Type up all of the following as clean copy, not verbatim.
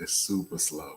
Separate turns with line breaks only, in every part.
is super slow.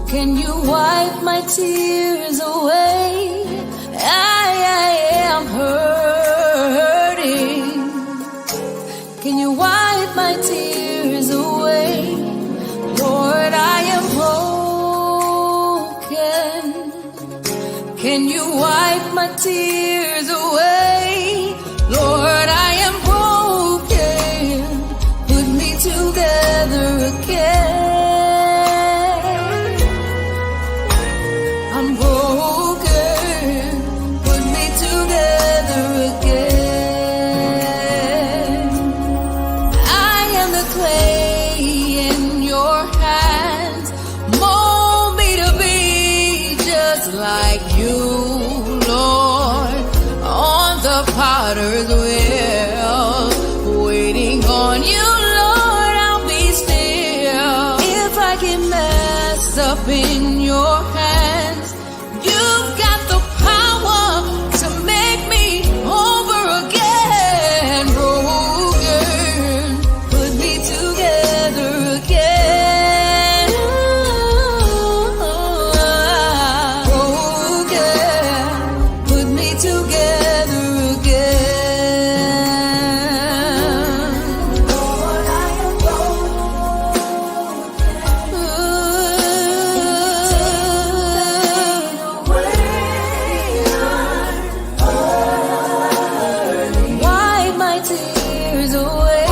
Can you wipe my tears away? I am hurting. Can you wipe my tears away? Lord, I am broken. Can you wipe my tears away? Lord, I am broken. Put me together again. I'm broken, put me together again. I am the clay in your hands. Mold me to be just like you, Lord, on the potter's wheel. Waiting on you, Lord, I'll be still. If I get messed up in your hands, you've got the power to make me over again. Broken, put me together again. Broken, put me together again. Lord, I am wipe my tears away.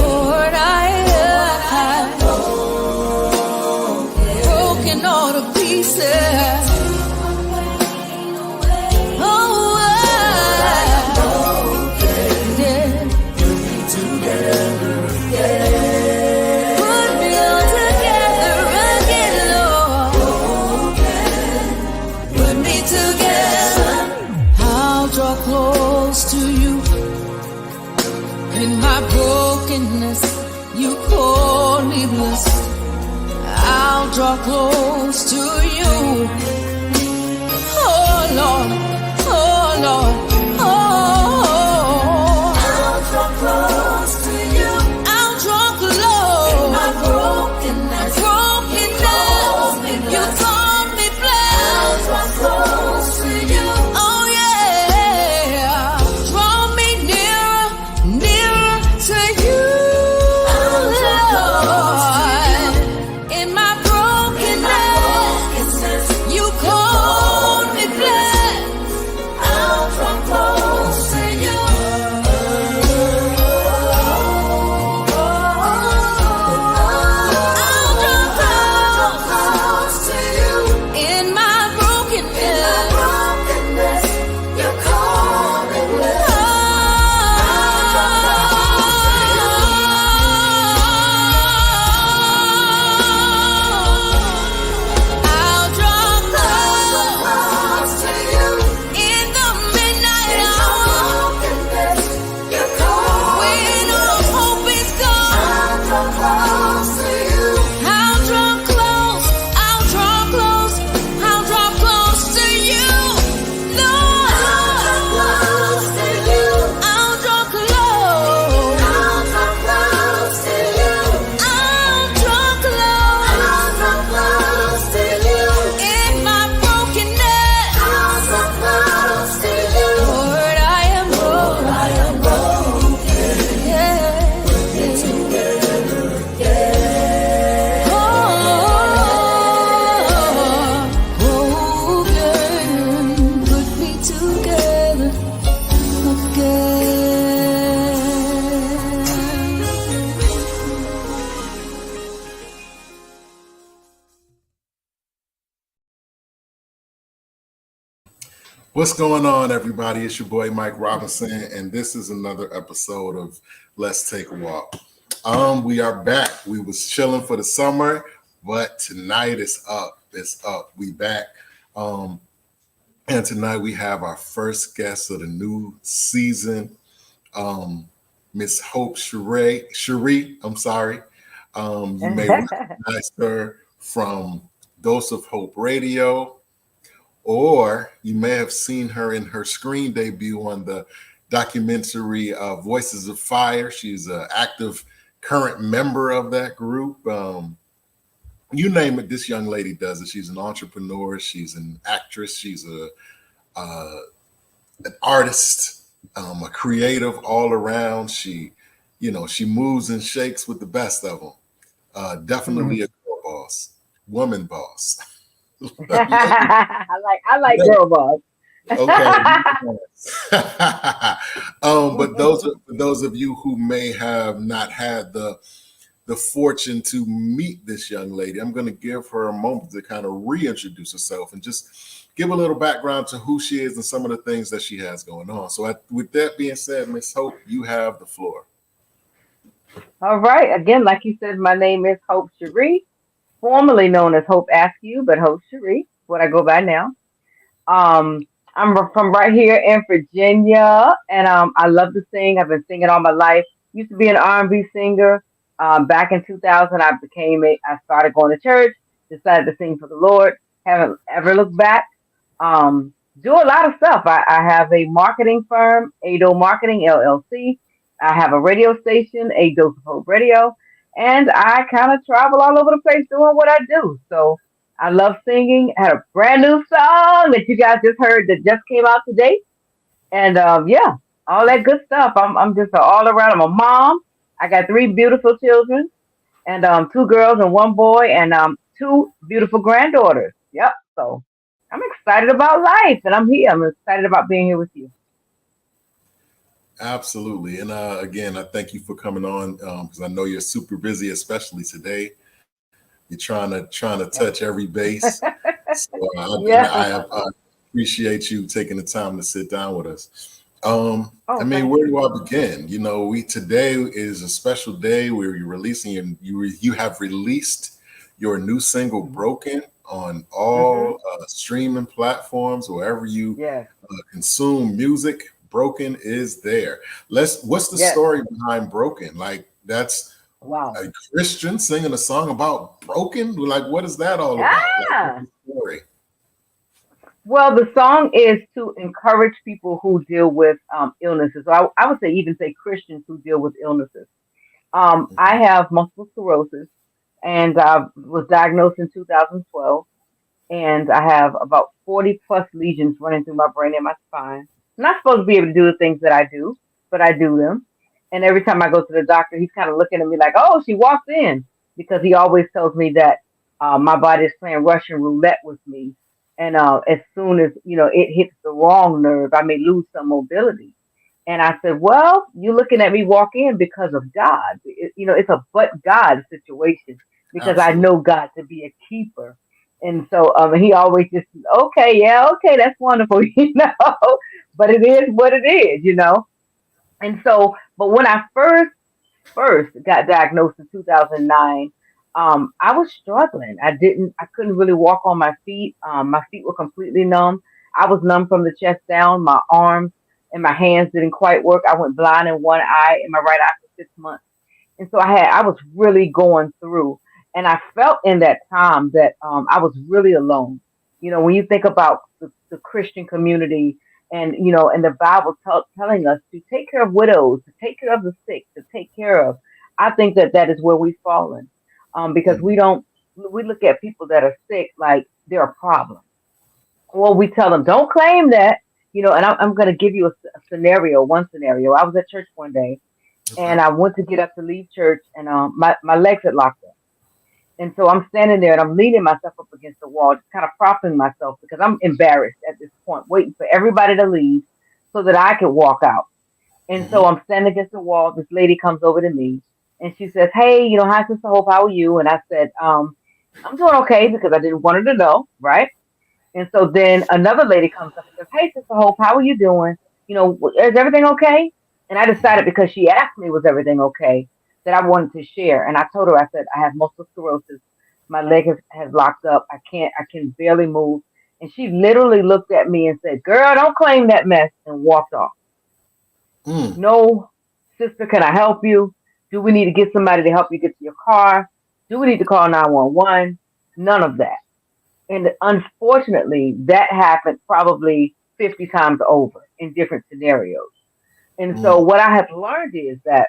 Lord, I am broken all to pieces. Oh, yeah. Put me all together again, Lord. Put me together. I'll draw close to you. In my brokenness, you call me blessed. I'll draw close to you. Oh Lord, oh Lord, oh. I'll draw close to you. I'll draw close. In my brokenness, you call me blessed. I'll draw close to you. Oh yeah, draw me nearer, nearer to you, Lord. In my brokenness, you call me blessed. I'll draw close to you. I'll draw close to you. In my brokenness, you call me blessed. I'll draw close to you. In the midnight hour, you call when all hope is gone. I'll draw close to you. I'll draw close. I'll draw close. I'll draw close to you, Lord. I'll draw close to you. I'll draw close. I'll draw close to you. I'll draw close. I'll draw close to you. In my brokenness, I'll draw close to you. Lord, I am broken. I am broken. Yeah. Broken, put me together
What's going on, everybody? It's your boy Mike Robinson, and this is another episode of Let's Take a Walk. We are back. We was chilling for the summer, but tonight is up. is up. We back. Um, and tonight we have our first guest of the new season, um, Miss Hope Sheree. Sheree, I'm sorry. You may recognize her from Dose of Hope Radio, or you may have seen her in her screen debut on the documentary Voices of Fire. She's an active current member of that group. You name it, this young lady does it. She's an entrepreneur. She's an actress. She's uh, an artist, a creative all around. She moves and shakes with the best of them. Definitely a girl boss, woman boss.
I like girl boss.
Okay. But for those of you who may have not had the fortune to meet this young lady, I'm going to give her a moment to kind of reintroduce herself and just give a little background to who she is and some of the things that she has going on. So, with that being said, Miss Hope, you have the floor.
All right. Again, like you said, my name is Hope Cherie, formerly known as Hope Askew, but Hope Cherie, what I go by now. Um, from right here in Virginia, and I love to sing. I've been singing all my life. Used to be an R&B singer. Back in 2000, I started going to church. Decided to sing for the Lord. Haven't ever looked back. Do a lot of stuff. I have a marketing firm, Ado Marketing LLC. I have a radio station, A Dose of Hope Radio, and I kind of travel all over the place doing what I do. So I love singing. I had a brand new song that you guys just heard that just came out today, and yeah, all that good stuff. I'm just all around. I'm a mom. I got three beautiful children, and two girls and one boy, and two beautiful granddaughters. Yep. So I'm excited about life, and I'm here. I'm excited about being here with you.
Absolutely. And again, I thank you for coming on because I know you're super busy, especially today. You're trying to
Yeah.
touch every base. So
Yeah.
I appreciate you taking the time to sit down with us. I
Oh,
mean,
thank
where
you.
do I begin? We today is a special day where you're releasing you have released your new single
Hmm.
"Broken" on
Hmm.
all streaming platforms, wherever you
Yes.
consume music. "Broken" is there. What's the
Yes.
story behind "Broken"? Like that's
Wow.
a Christian singing a song about broken? Like, what is that all about? Like, what's
Ah.
the story?
Well, the song is to encourage people who deal with illnesses. So I would say even say Christians who deal with illnesses. I have multiple sclerosis, and I was diagnosed in 2012, and I have about 40 plus lesions running through my brain and my spine. I'm not supposed to be able to do the things that I do, but I do them. And every time I go to the doctor, he's kind of looking at me like, "Oh, she walked in," because he always tells me that my body is playing Russian roulette with me, and as soon as it hits the wrong nerve, I may lose some mobility. And I said, "Well, you looking at me walk in because of God. It's a but God situation because I
Absolutely.
know God to be a keeper." And so he always just, "Okay, yeah, okay, that's wonderful," but it is what it is. And so, but when I first got diagnosed in 2009, I was struggling. I couldn't really walk on my feet. My feet were completely numb. I was numb from the chest down. My arms and my hands didn't quite work. I went blind in one eye, in my right eye for 6 months. And so I was really going through, and I felt in that time that I was really alone. When you think about the Christian community, and the Bible telling us to take care of widows, to take care of the sick, to take care of, I think that that is where we've fallen, because
Mhm.
we look at people that are sick like they're a problem. Well, we tell them don't claim that. And I'm going to give you a scenario. One scenario, I was at church one day,
Okay.
and I went to get up to leave church, and my legs had locked up. And so I'm standing there and I'm leaning myself up against the wall, just kind of propping myself because I'm embarrassed at this point, waiting for everybody to leave so that I could walk out. And
Hmm.
so I'm standing against the wall. This lady comes over to me and she says, "Hey, hi, Sister Hope, how are you?" And I said, "I'm doing okay," because I didn't want her to know, right? And so then another lady comes up and says, "Hey, Sister Hope, how are you doing? Is everything okay?" And I decided because she asked me, was everything okay, that I wanted to share. And I told her, I said, I have multiple sclerosis. My leg has locked up. I can barely move. And she literally looked at me and said, "Girl, don't claim that mess," and walked off.
Mm,
No, sister, can I help you? Do we need to get somebody to help you get to your car? Do we need to call 911? None of that. And unfortunately, that happened probably 50 times over in different scenarios. And so
mm,
what I have learned is that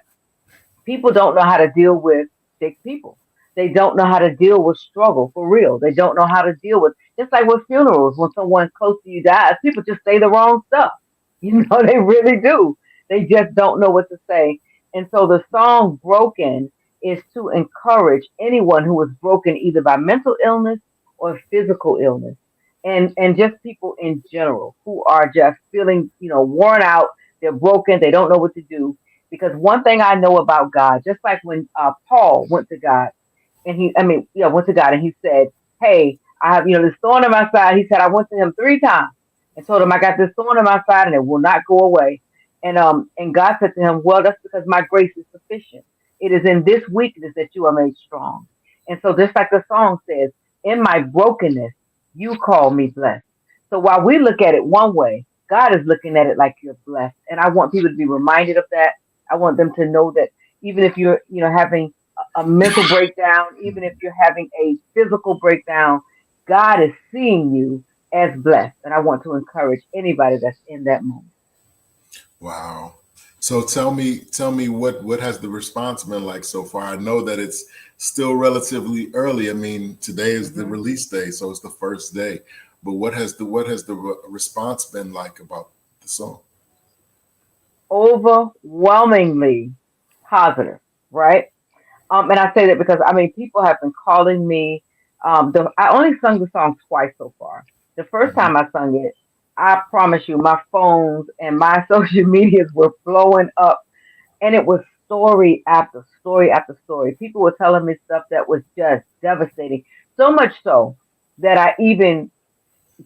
people don't know how to deal with sick people. They don't know how to deal with struggle for real. They don't know how to deal with, just like with funerals, when someone close to you dies, people just say the wrong stuff. You know, they really do. They just don't know what to say. And so the song Broken is to encourage anyone who is broken either by mental illness or physical illness. And just people in general who are just feeling, worn out, they're broken, they don't know what to do, because one thing I know about God, just like when Paul went to God, and went to God and he said, "Hey, I have, this thorn in my side." He said, "I went to him 3 times and told him I got this thorn in my side and it will not go away." And God said to him, "Well, that's because my grace is sufficient. It is in this weakness that you are made strong." And so, just like the song says, "In my brokenness, you call me blessed." So while we look at it one way, God is looking at it like you're blessed. And I want people to be reminded of that. I want them to know that even if you're, having a mental breakdown, even if you're having a physical breakdown, God is seeing you as blessed. And I want to encourage anybody that's in that moment.
wow. So tell me what has the response been like so far? I know that it's still relatively early. I mean, today is the
Hmm.
release day, so it's the first day. But what has the response been like about the song?
Overwhelmingly positive, right? And I say that because people have been calling me. I only sung the song twice so far. The first
Mhm.
time I sung it, I promise you, my phones and my social medias were blowing up, and it was story after story after story. People were telling me stuff that was just devastating. So much so that I even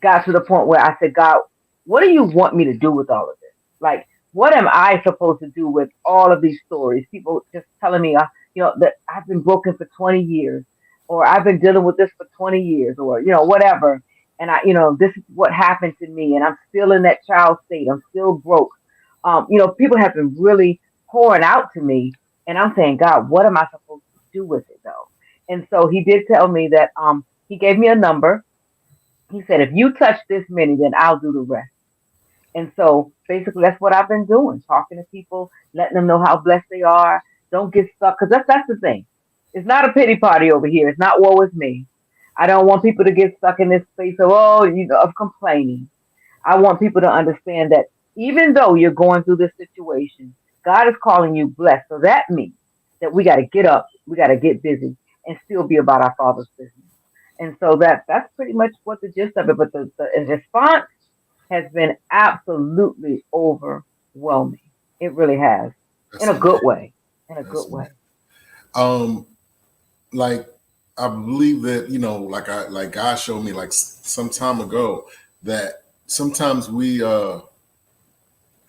got to the point where I said, "God, what do you want me to do with all of this? Like, what am I supposed to do with all of these stories?" People just telling me, that I've been broken for 20 years, or I've been dealing with this for 20 years, or, whatever. And this is what happened to me, and I'm still in that child state. I'm still broke. People have been really pouring out to me, and I'm saying, "God, what am I supposed to do with it, though?" And so He did tell me that He gave me a number. He said, "If you touch this many, then I'll do the rest." And so basically, that's what I've been doing, talking to people, letting them know how blessed they are. Don't get stuck, because that's the thing. It's not a pity party over here. It's not woe is me. I don't want people to get stuck in this space of, of complaining. I want people to understand that even though you're going through this situation, God is calling you blessed. So that means that we got to get up, we got to get busy, and still be about our Father's business. And so that's pretty much what the gist of it. But the response has been absolutely overwhelming. It really has, in
That's
a good
amazing.
way. In a good
That's
way.
amazing. Um, like I believe that like God showed me like some time ago that sometimes we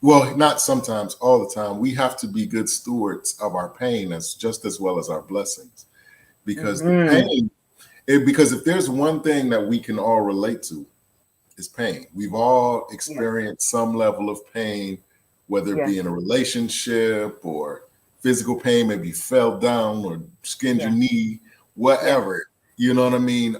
well, not sometimes, all the time, we have to be good stewards of our pain as just as well as our blessings. Because the
Hmm.
pain, because if there's one thing that we can all relate to, is pain. We've all
Yeah.
experienced some level of pain, whether it
Yeah.
be in a relationship or physical pain, maybe you fell down or skinned your
Yeah.
knee,
Yeah.
whatever. You know what I mean?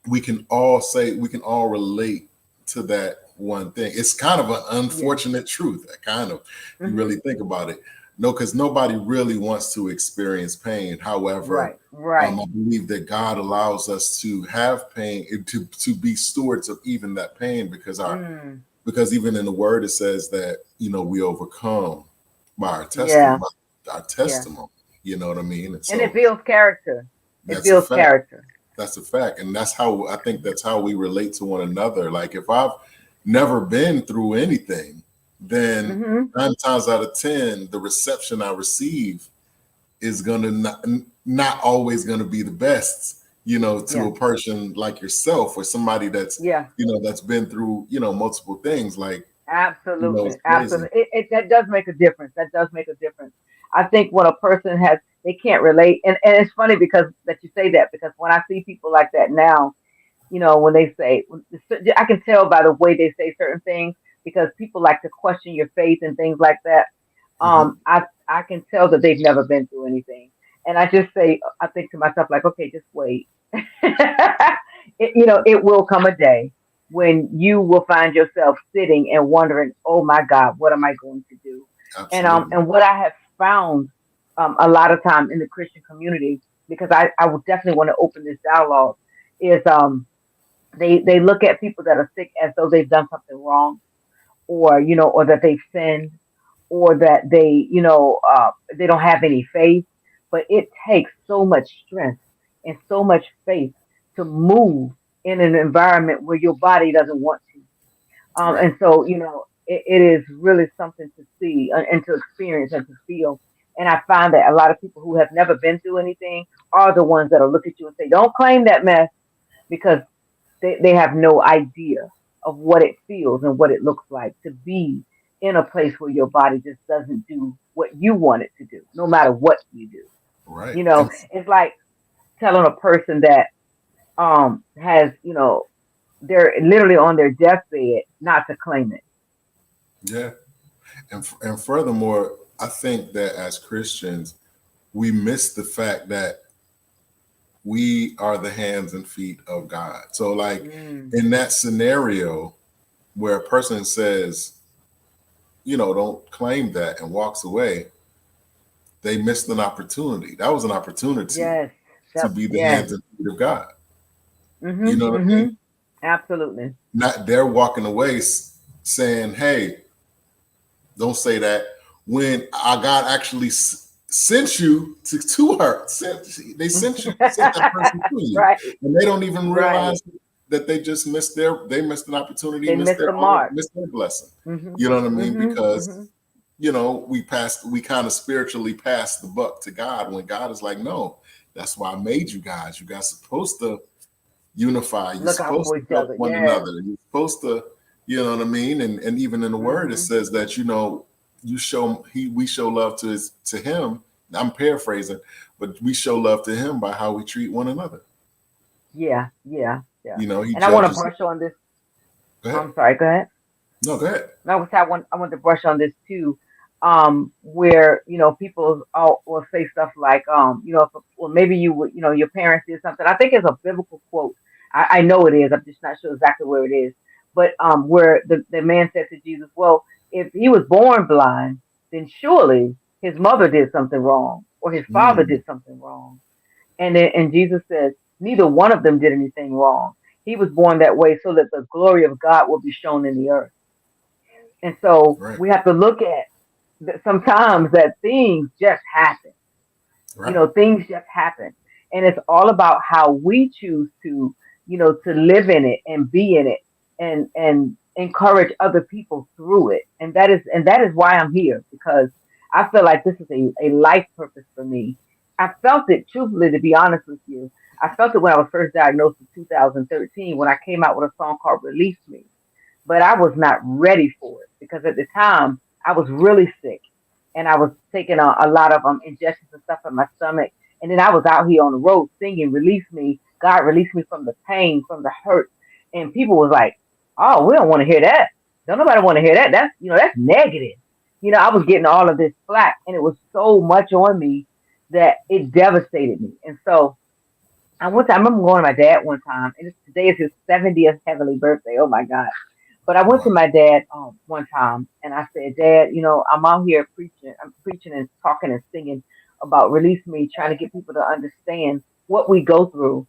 We can all relate to that one thing. It's kind of an
Yeah.
unfortunate truth. Kind of, if you
Hmm.
really think about it. No, because nobody really wants to experience pain. However,
Right. Right.
I believe that God allows us to have pain, to be stewards of even that pain,
Mm.
because even in the Word it says that we overcome by our testimony,
Yeah.
by our
Yeah.
testimony. You know what I mean? And
And it
so
builds character. It
that's a
builds
fact.
character.
That's a fact. And that's how I think that's how we relate to one another. Like if I've never been through anything, then
Hmm.
9 times out of 10, the reception I receive is gonna not always gonna be the best, to
Yeah.
a person like yourself or somebody that's,
Yeah.
that's been through, multiple things. Like,
Absolutely.
it's crazy.
Absolutely. That does make a difference. That does make a difference. I think when a person has, They can't relate. And it's funny because that you say that, because when I see people like that now, when they say, I can tell by the way they say certain things, because people like to question your faith and things like that.
Hmm.
I can tell that they've never been through anything, and I just say, I think to myself like, okay, just wait. It will come a day when you will find yourself sitting and wondering, oh my God, what am I going to do?
Absolutely.
And what I have found, a lot of time in the Christian community, because I would definitely want to open this dialogue, is they look at people that are sick as though they've done something wrong, or that they've sinned, or that they don't have any faith. But it takes so much strength and so much faith to move in an environment where your body doesn't want to.
Right.
And so, it is really something to see, and to experience and to feel. And I find that a lot of people who have never been through anything are the ones that'll look at you and say, don't claim that mess, because they have no idea of what it feels and what it looks like to be in a place where your body just doesn't do what you want it to do, no matter what you do.
Right.
You know,
And
it's like telling a person that has, they're literally on their deathbed not to claim it.
yeah. And furthermore, I think that as Christians, we miss the fact that we are the hands and feet of God. So, like
Mm,
in that scenario where a person says, don't claim that and walks away, they missed an opportunity. That was an opportunity
yes.
to
Yep.
be the
Yes.
hands and feet of God. You
Mhm.
know what I mean?
Mhm. Absolutely.
Not they're walking away saying, "Hey, don't say that." When our God actually sent you to her, they sent that person to you,
Right.
and they don't even
Right.
realize that they missed an opportunity,
They missed the mark.
missed their blessing.
Mhm.
You know what I mean?
Mhm.
Because
Mhm.
we kind of spiritually passed the buck to God when God is like, no, that's why I made you guys. You guys supposed to unify. You're
Look out
supposed
for
to
each
help
other.
one
Yes.
another. You're supposed to, you know what I mean? And even in the word, it
Mhm.
says that, we show love to him. I'm paraphrasing, but we show love to him by how we treat one another.
Yeah. Yeah. Yeah.
He
And I want to
judges.
brush on this.
Go ahead.
I'm sorry. Go ahead.
No, go ahead.
No, I want to brush on this too, where people will say stuff like, well, maybe you would, your parents did something. I think it's a biblical quote. I know it is. I'm just not sure exactly where it is. But where the man said to Jesus, well, if he was born blind, then surely his mother did something wrong, or his father
Mm,
did something wrong. And Jesus says, neither one of them did anything wrong. He was born that way so that the glory of God will be shown in the earth. And so
right.
we have to look at that sometimes that things just happen.
Right.
Things just happen. And it's all about how we choose to live in it and be in it, and encourage other people through it. And that is why I'm here, because I feel like this is a life purpose for me. I felt it, truthfully, to be honest with you. I felt it when I was first diagnosed in 2013, when I came out with a song called Release Me, but I was not ready for it, because at the time I was really sick, and I was taking a lot of injections and stuff in my stomach. And then I was out here on the road singing, "Release me, God, release me from the pain, from the hurt." And people was like, "Oh, we don't want to hear that. Don't nobody want to hear that. That's negative." I was getting all of this flack, and it was so much on me that it devastated me. And so I remember going to my dad one time, and today is his 70th heavenly birthday. Oh my God. But I went to
Wow.
my dad one time, and I said, "Dad, I'm out here preaching. I'm preaching and talking and singing about release me, trying to get people to understand what we go through."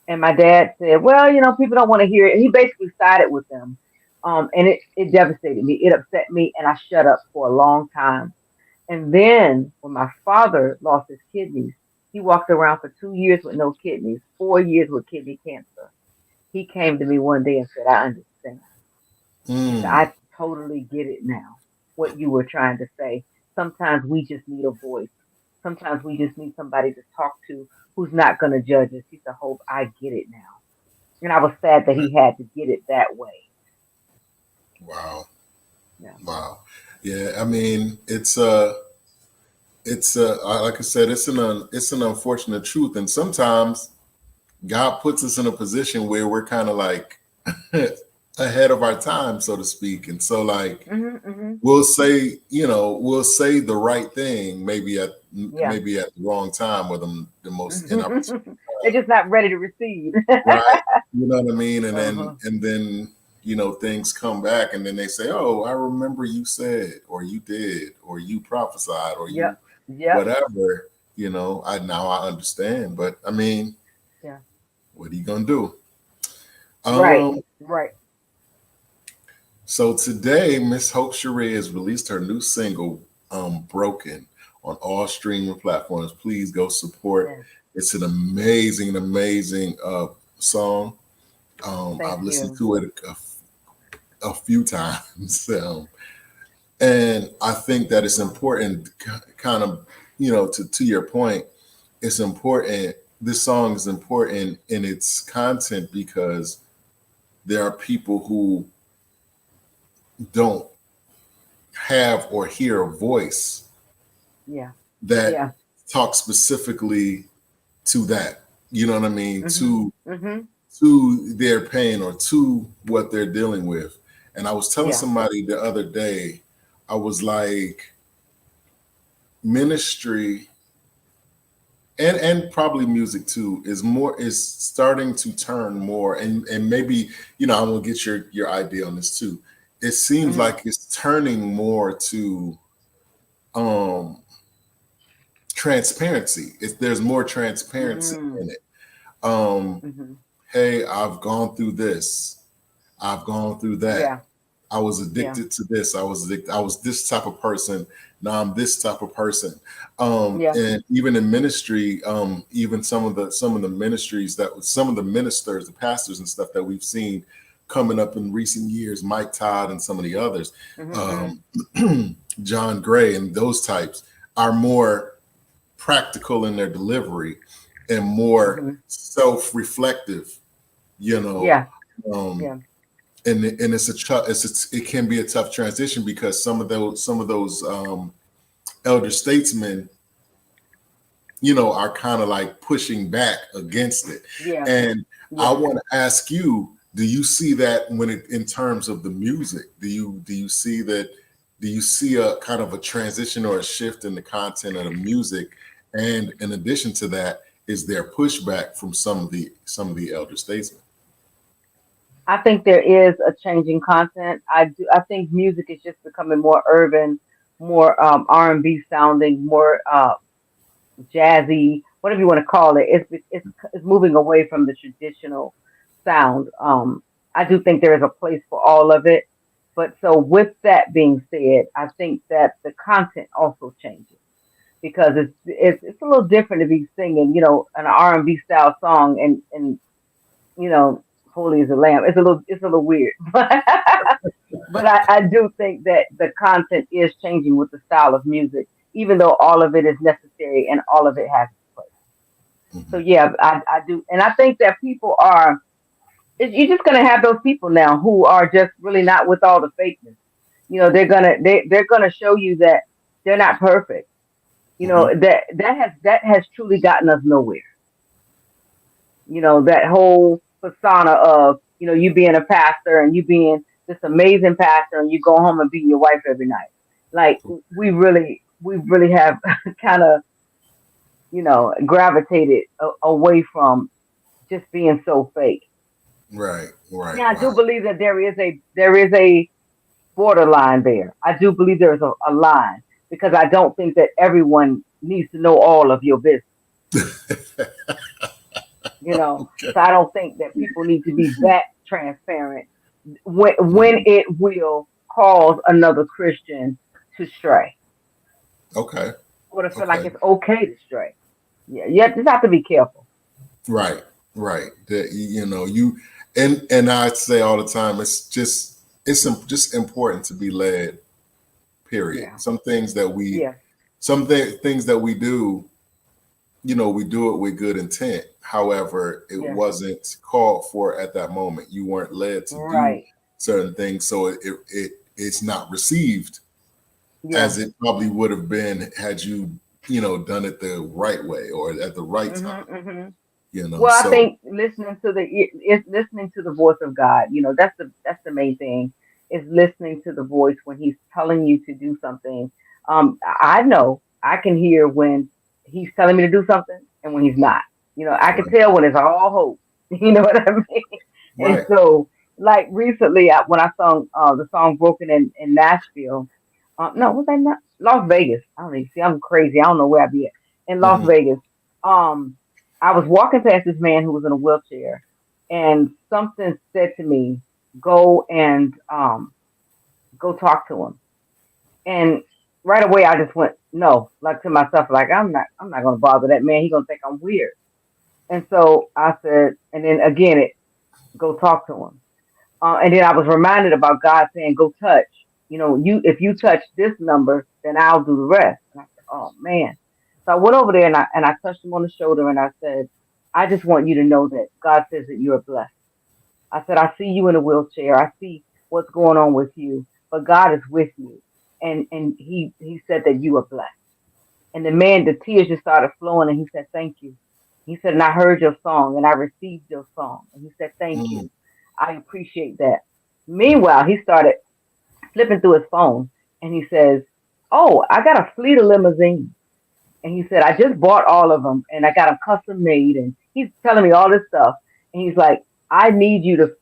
And my dad said, "Well, people don't want to hear it." He basically sided with them. And it devastated me. It upset me, and I shut up for a long time. And then when my father lost his kidneys, he walked around for 2 years with no kidneys, 4 years with kidney cancer. He came to me one day and said, "I understand." He said,
Mm,
"I totally get it now, what you were trying to say. Sometimes we just need a voice. Sometimes we just need somebody to talk to who's not going to judge us." He said, "Hope, I get it now." And I was sad that
right.
he had to get it that way.
Wow.
Yeah.
Wow. Yeah. I mean, it's it's like I said, it's an unfortunate truth, and sometimes God puts us in a position where we're kind of like ahead of our time, so to speak, and so like
Hmm.
we'll say, we'll say the right thing,
Yeah.
maybe at the wrong time or the most inopportune,
They're just not ready to receive.
right? You know what I mean? And then
Uh-huh.
things come back, and then they say, "Oh, I remember you said, or you did, or you prophesied, or
Yep.
you
Yep.
whatever." I now I understand, but I mean,
Yeah.
what are you gonna do?
Right.
Um,
Right.
so today, Miss Hope Sheree has released her new single, "Broken," on all streaming platforms. Please go support.
Yeah.
It's an amazing, amazing song.
Thank
I've listened
you.
to it a few times, and I think that it's
Wow.
important, kind of, to your point. It's important. This song is important in its content because there are people who don't have or hear a voice
Yeah.
that
Yeah.
talks specifically to that. You know what I mean?
Mhm. Mhm.
To their pain or to what they're dealing with. And I was telling
Yeah.
somebody the other day, I was like, ministry and probably music too is starting to turn more, and maybe, I want to get your idea on this too. It seems
Mhm.
like it's turning more to um transparency. There's more transparency
Mm.
in it. um
Mhm.
hey, I've gone through this, I've gone through that.
Yeah.
I was
Yeah.
addicted to this. I was this type of person. Now I'm this type of person.
Yeah.
And even in ministry, even some of the ministries that some of the ministers, the pastors and stuff that we've seen coming up in recent years, Mike Todd and some of the others,
Mhm. Mhm.
um, John Gray and those types are more practical in their delivery and more
Mhm.
self-reflective, you know.
Yeah.
Um,
Yeah.
and it can be a tough transition because some of those elder statesmen, are kind of like pushing back against it.
Yeah.
And I
Yeah.
want to ask you, do you see that in terms of the music? Do you see a kind of a transition or a shift in the content of the music? And in addition to that, is there pushback from some of the elder statesmen?
I think there is a changing content. I do. I think music is just becoming more urban, more R&B sounding, more jazzy, whatever you want to call it. It's moving away from the traditional sound. I do think there is a place for all of it. But so with that being said, I think that the content also changes because it's a little different to be singing, an R&B style song and you know, holy as a lamb. It's a little weird, but I do think that the content is changing with the style of music, even though all of it is necessary and all of it has its place. So
Mhm.
yeah, I do, and I think that people are. You're just gonna have those people now who are just really not with all the fakeness. They're gonna show you that they're not perfect.
Mhm.
That has truly gotten us nowhere. That whole persona of, you being a pastor and you being this amazing pastor and you go home and beat your wife every night. Like we really have kind of, gravitated away from just being so fake.
Right, right,
Now, I do
right.
believe that there is a borderline there. I do believe there is a line because I don't think that everyone needs to know all of your business. You know,
Okay.
so I don't think that people need to be that transparent when
Mhm.
it will cause another Christian to stray
Okay.
or to feel like
Okay.
it's okay to stray. Yeah, you just have to be careful.
Right, right. That you and I say all the time, just important to be led. Period.
Yeah, yeah,
Things that we do, we do it with good intent. However, it
yeah,
wasn't called for at that moment. You weren't led to do
right.
certain things, so it's not received
Yeah,
as it probably would have been had you done it the right way or at the right time.
Mm-hmm, mm-hmm. Well, I
So
think listening to the voice of God. That's the main thing, is listening to the voice when He's telling you to do something. I know I can hear when He's telling me to do something and when He's not. I can
right,
tell when it's all hope. You know what I mean? And
right.
so, like recently, when I sung the song "Broken" in Nashville, no, was that not Las Vegas? I don't even see. I'm crazy. I don't know where I be at in Las
Hmm.
Vegas. Um, I was walking past this man who was in a wheelchair, and something said to me, "Go and go talk to him." And right away, I just went, "No," like to myself, like I'm not gonna bother that man. He gonna think I'm weird. And so I said, and then again, go talk to him. And then I was reminded about God saying, "Go touch." If you touch this number, then I'll do the rest. And I said, "Oh man!" So I went over there and I touched him on the shoulder and I said, "I just want you to know that God says that you're blessed." I said, "I see you in a wheelchair. I see what's going on with you, but God is with you." And he said that you are blessed. And the man, the tears just started flowing, and he said, "Thank you." He said, "And I heard your song, and I received your song." And he said, "Thank
Mm.
you. I appreciate that." Meanwhile, he started flipping through his phone, and he says, "Oh, I got a fleet of limousines." And he said, "I just bought all of them, and I got them custom made." And he's telling me all this stuff. And he's like, I need to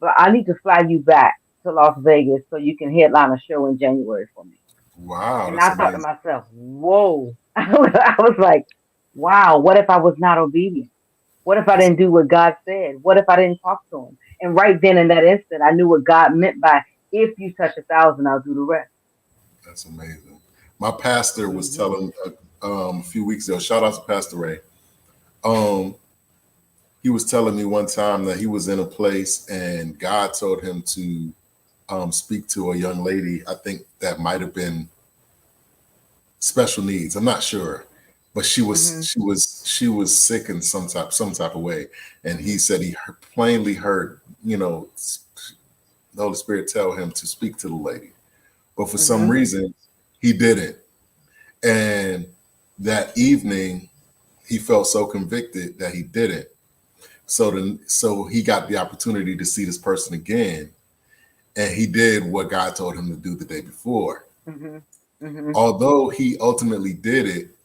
fly you back to Las Vegas so you can headline a show in January for me."
Wow,
And
that's
I thought to
amazing.
myself, whoa. I was like, wow, what if I was not obedient? What if I
That's
didn't do what God said? What if I didn't talk to him? And right then in that instant, I knew what God meant by, "If you touch 1,000, I'll do the rest."
that's amazing. My pastor was
Hmm.
telling a few weeks ago. Shout out to Pastor Ray. Um, he was telling me one time that he was in a place and God told him to speak to a young lady. I think that might have been special needs. I'm not sure, but she was
Hmm.
she was she was sick in some type of way, and he said he plainly heard the Holy Spirit tell him to speak to the lady, but for some
Hmm.
reason he didn't. And that evening he felt so convicted that he didn't. So he got the opportunity to see this person again, and he did what God told him to do the day before.
Hmm. Hmm.
Although he ultimately did it,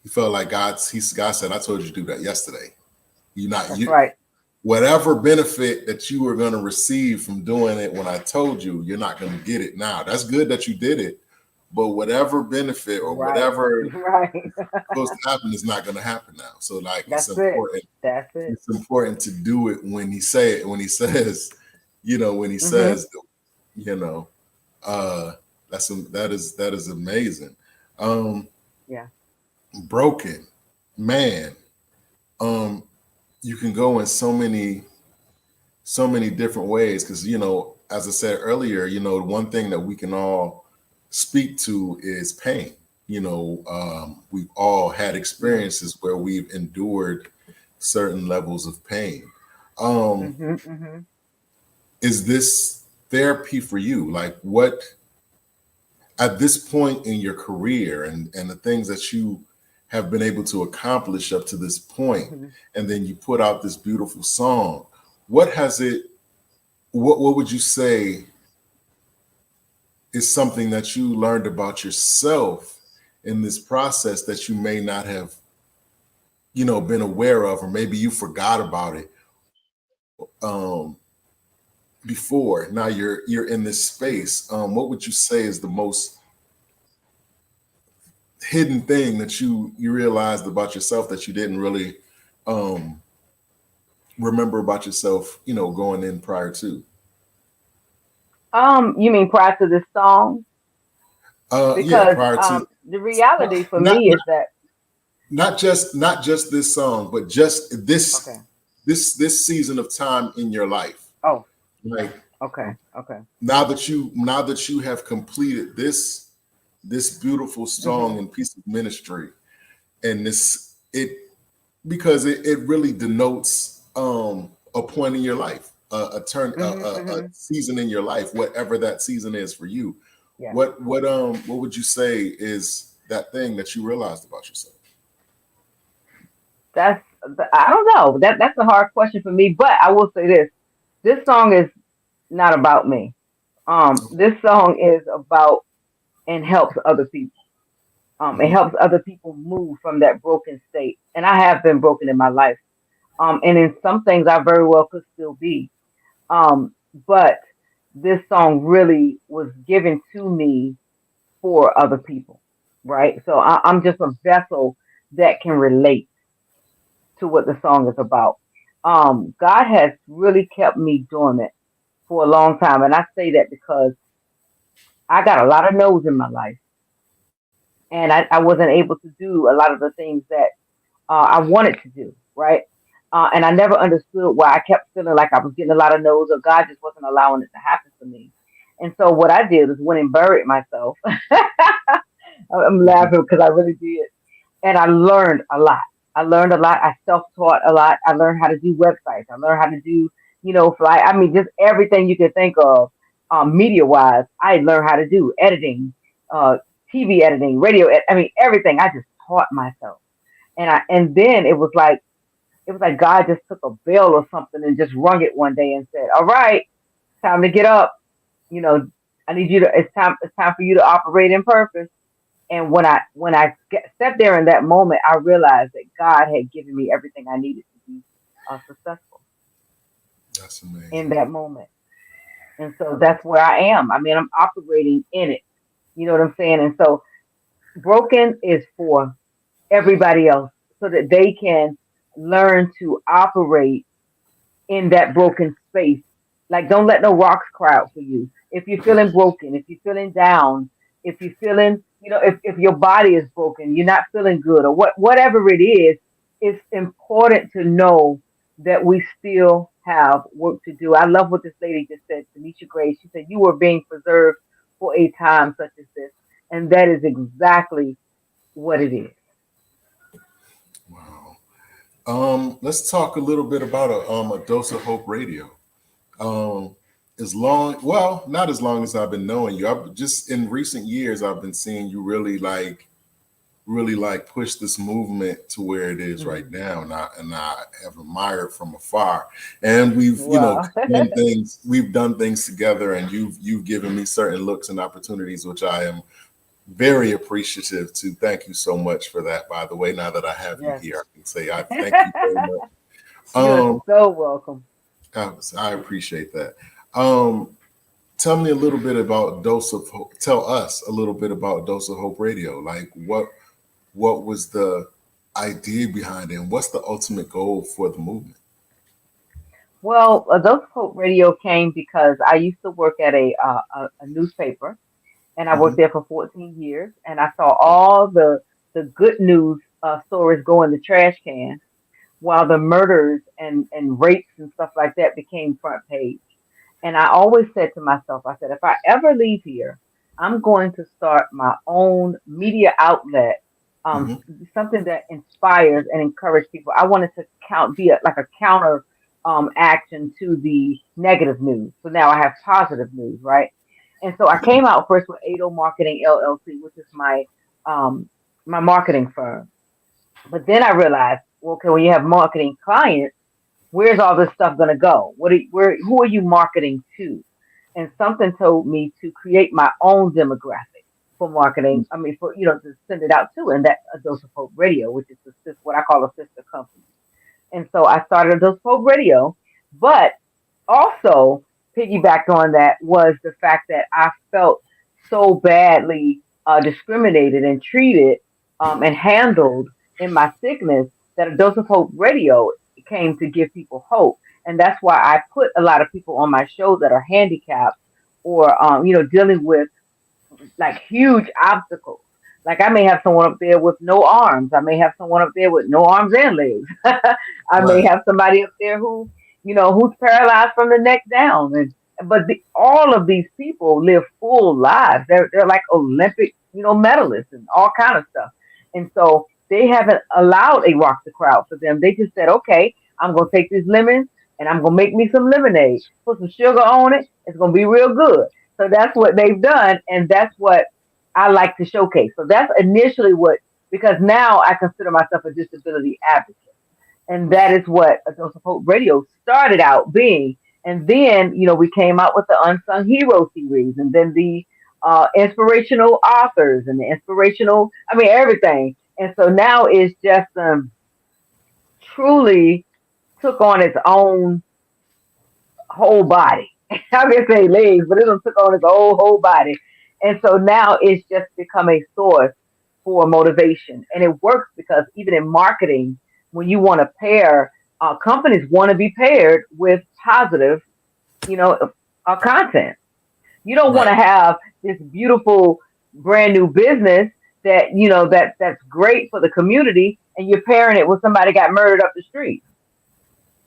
he felt like God said, "I told you to do that yesterday. You not
That's
you
right.
Whatever benefit that you were going to receive from doing it when I told you, you're not going to get it now. That's good that you did it, but whatever benefit or
Right.
whatever
Right.
supposed to happen is not going to happen now. So like it's
That's it.
important.
That's it.
It's important to do it when he say it. When he says, when he
Hmm.
says, you know, uh, that is amazing. Um,
Yeah.
Broken, man. Um, you can go in so many different ways because as I said earlier, one thing that we can all speak to is pain. We've all had
Yeah.
experiences where we've endured certain levels of pain. um
Hmm. Hmm.
is this therapy for you? Like, what at this point in your career and the things that you have been able to accomplish up to this point,
Hmm.
and then you put out this beautiful song, what has it what would you say is something that you learned about yourself in this process that you may not have been aware of, or maybe you forgot about it before? Now you're in this
Hmm.
space. What would you say is the most hidden thing that you realized about yourself that you didn't really um remember about yourself, going in prior to?
You mean prior to this song?
Yeah,
Because
prior to.
the
not
reality for
not
me is that,
not just this song, but just this
okay.
this season of time in your life.
Oh,
Like,
okay. Okay.
now that you have completed this beautiful song
Hmm.
and piece of ministry, and this it because it really denotes a point in your life, a turn,
Hmm.
a
Hmm.
season in your life, whatever that season is for you.
Yeah.
What would you say is? that thing that you realized about yourself?
That's I don't know. That's a hard question for me, but I will say this. This song is not about me. This song is about and helps other people. It
Mm-hmm.
helps other people move from that broken state. And I have been broken in my life. And in some things I very well could still be. But this song really was given to me for other people, right? So I'm just a vessel that can relate to what the song is about. God has really kept me dormant for a long time. And I say that because I got a lot of no's in my life. And I wasn't able to do a lot of the things that I wanted to do, right? And I never understood why I kept feeling like I was getting a lot of no's or God just wasn't allowing it to happen for me. And so what I did was went and buried myself. I'm laughing because I really did. And I learned a lot. I learned a lot. I self-taught a lot. I learned how to do websites. I learned how to do, fly. I mean, just everything you can think of, media-wise. I learned how to do editing, uh, TV editing, I mean, everything. I just taught myself, and then it was like God just took a bell or something and just rung it one day and said, "All right, time to get up. You know, I need you to. It's time for you to operate in purpose." And when I stepped there in that moment, I realized that God had given me everything I needed to be successful
That's
in
amazing.
that moment. And so that's where I am. I mean, I'm operating in it. You know what I'm saying? And so broken is for everybody else so that they can learn to operate in that broken space. Like, don't let no rocks cry out for you. If you're feeling broken, if you're feeling down, if you're feeling, if your body is broken, you're not feeling good, or whatever it is, it's important to know that we still have work to do. I love what this lady just said, Tanisha Gray. She said, "You were being preserved for a time such as this." And that is exactly what it is.
Wow. Let's talk a little bit about a dose of hope radio. Um, well, not as long as I've been knowing you. I've just in recent years I've been seeing you really like push this movement to where it is right
Hmm.
now, and I have admired from afar. And we've
Wow.
we've done things together, and you've given me certain looks and opportunities, which I am very appreciative to. Thank you so much for that. By the way, now that I have you
Yes.
here, I can say I thank you very much.
You're
Um,
so welcome.
I appreciate that. Um, Tell me a little bit about Dose of Hope. Tell us a little bit about Dose of Hope Radio. Like what was the idea behind it, and what's the ultimate goal for the movement?
Well, Adult Hope Radio came because I used to work at a newspaper, and I worked
Hmm.
there for 14 years, and I saw all the good news stories go in the trash can, while the murders and rapes and stuff like that became front page. And I always said to myself, I said, if I ever leave here, I'm going to start my own media outlet, um,
Hmm.
something that inspires and encourages people. I wanted to be like a counter action to the negative news. So now I have positive news, right? And so I came out first with Ado Marketing LLC, which is um, my marketing firm. But then I realized, well, okay, when you have marketing clients, where's all this stuff going to go? Who are you marketing to? And something told me to create my own demographic for marketing. I mean, to send it out to, and that's a Dose of Hope Radio, which is what I call a sister company. And so I started a Dose of Hope Radio, but also piggybacked on that was the fact that I felt so badly discriminated and treated and handled in my sickness that a Dose of Hope Radio came to give people hope. And that's why I put a lot of people on my show that are handicapped or, dealing with like huge obstacles. Like I may have someone up there with no arms. I may have someone up there with no arms and legs. I may
Right.
have somebody up there who's paralyzed from the neck down. All of these people live full lives. They're like Olympic, medalists and all kind of stuff. And so they haven't allowed a rock to crowd for them. They just said, okay, I'm gonna take these lemons and I'm gonna make me some lemonade. Put some sugar on it. It's gonna be real good. So that's what they've done, and that's what. I like to showcase. So that's initially what, because now I consider myself a disability advocate. And that is what A Dose of Hope Radio started out being. And then, we came out with the Unsung Hero series, and then the inspirational authors and the inspirational, I mean, everything. And so now it's just truly took on its own whole body. I can say legs, but it done took on its whole body. And so now it's just become a source for motivation. And it works because even in marketing, when you want to pair, companies want to be paired with positive, you know, content. You don't want
Right.
to have this beautiful brand new business that, that's great for the community, and you're pairing it with somebody got murdered up the street.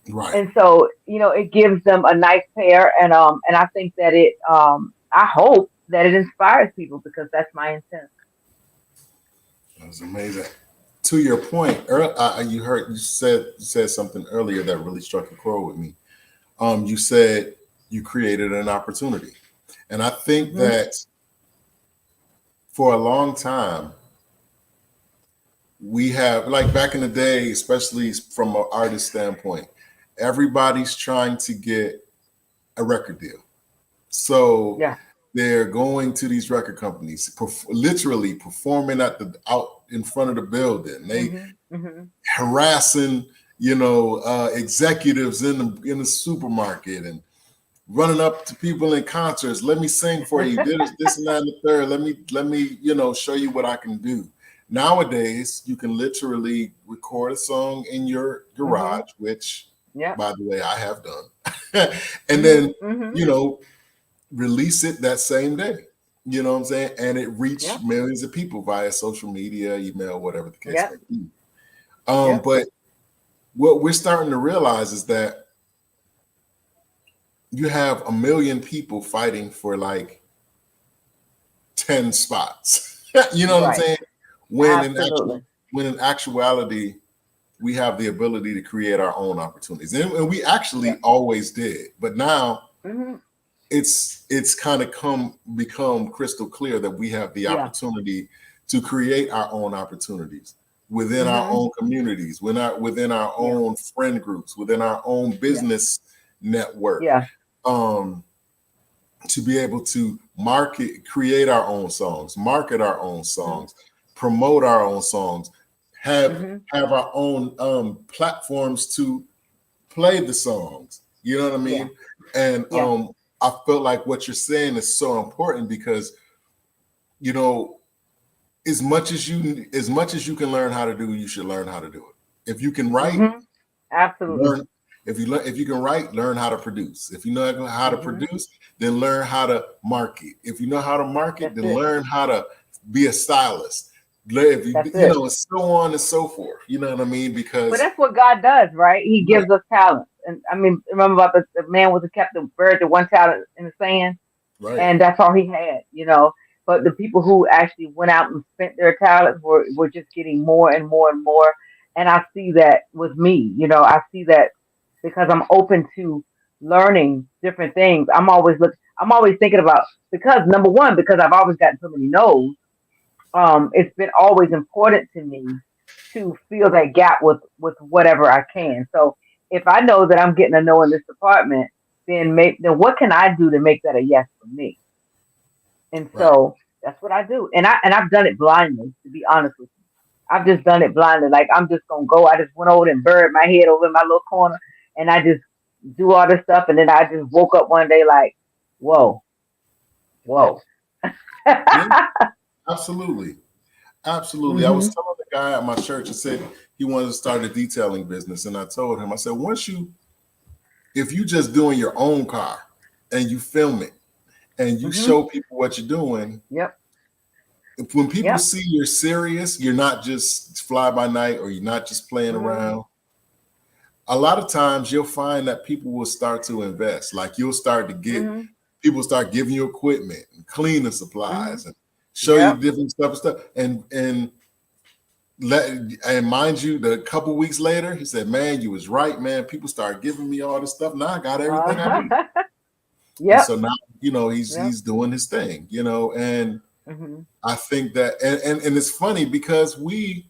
Right.
And so, it gives them a nice pair, and I think that I hope that it inspires people, because that's my intent.
That was amazing. To your point, you said something earlier that really struck a chord with me. You said you created an opportunity, and I think
Hmm.
that for a long time we have, like back in the day, especially from an artist standpoint, everybody's trying to get a record deal. So
Yeah.
they're going to these record companies, literally performing at the out in front of the building. They
Hmm. Hmm.
harassing, executives in the supermarket and running up to people in concerts. Let me sing for you. This and that and the third. Let me show you what I can do. Nowadays, you can literally record a song in your
Hmm.
garage, which,
Yep.
by the way, I have done, and
Hmm.
then
Hmm.
you know release it that same day. You know what I'm saying? And it reached
Yep.
millions of people via social media, email, whatever the case may
Yep.
be.
Yep.
But what we're starting to realize is that you have a million people fighting for like 10 spots. You know what I'm
Right.
saying? When in actual
Absolutely.
when in actuality, we have the ability to create our own opportunities. And we actually
Yep.
always did. But now
Hmm.
it's kind of become crystal clear that we have the
Yeah.
opportunity to create our own opportunities within our
Hmm.
own communities, within our
Yeah.
own friend groups, within our own
Yeah.
business network.
Yeah.
Um, to be able to create our own songs, market our own
Hmm.
songs, promote our own songs, have
Hmm.
have our own platforms to play the songs. You know what I
Yeah.
mean? And
Yeah.
I feel like what you're saying is so important because you know, as much as you can learn how to do, you should learn how to do it. If you can write,
Hmm. Absolutely.
learn. If you can write, learn how to produce. If you know how to
Hmm.
produce, then learn how to market. If you know how to market,
That's
then
it.
learn how to be a stylist. If you
That's it.
so on and so forth. You know what I mean?
But
Because
that's what God does, right? He
right,
gives us talent. And I mean, remember about the man with the kept the bird, the one talent in the sand,
right,
and that's all he had. But the people who actually went out and spent their talents were just getting more and more and more. And I see that with me. I see that because I'm open to learning different things. I'm always thinking about, because number one, because I've always gotten so many no's. It's been always important to me to fill that gap with whatever I can. So if I know that I'm getting a no in this department, then what can I do to make that a yes for me? And
right.
so that's what I do. And I've done it blindly, to be honest with you. I've just done it blindly. Like, I'm just gonna go. I just went over and buried my head over in my little corner, and I just do all this stuff, and then I just woke up one day like, whoa, whoa.
Yeah, absolutely. Absolutely. I was
Mhm.
telling the guy at my church, I said he wanted to start a detailing business. And I told him, I said, if you just doing your own car and you film it and you
Mhm.
show people what you're doing,
Yep.
when people
Yep.
see you're serious, you're not just fly by night or you're not just playing
Mhm.
around. A lot of times you'll find that people will start to invest. Like you'll start to get
Mhm.
people start giving you equipment and cleaning supplies
Mhm.
and show you
Yep.
different stuff. And mind you, the couple weeks later, he said, "Man, you was right, man. People started giving me all this stuff. Now I got everything I need."
Uh,
And
yep.
so now, he's
Yep.
he's doing his thing, and
Mhm.
I think that, and it's funny because we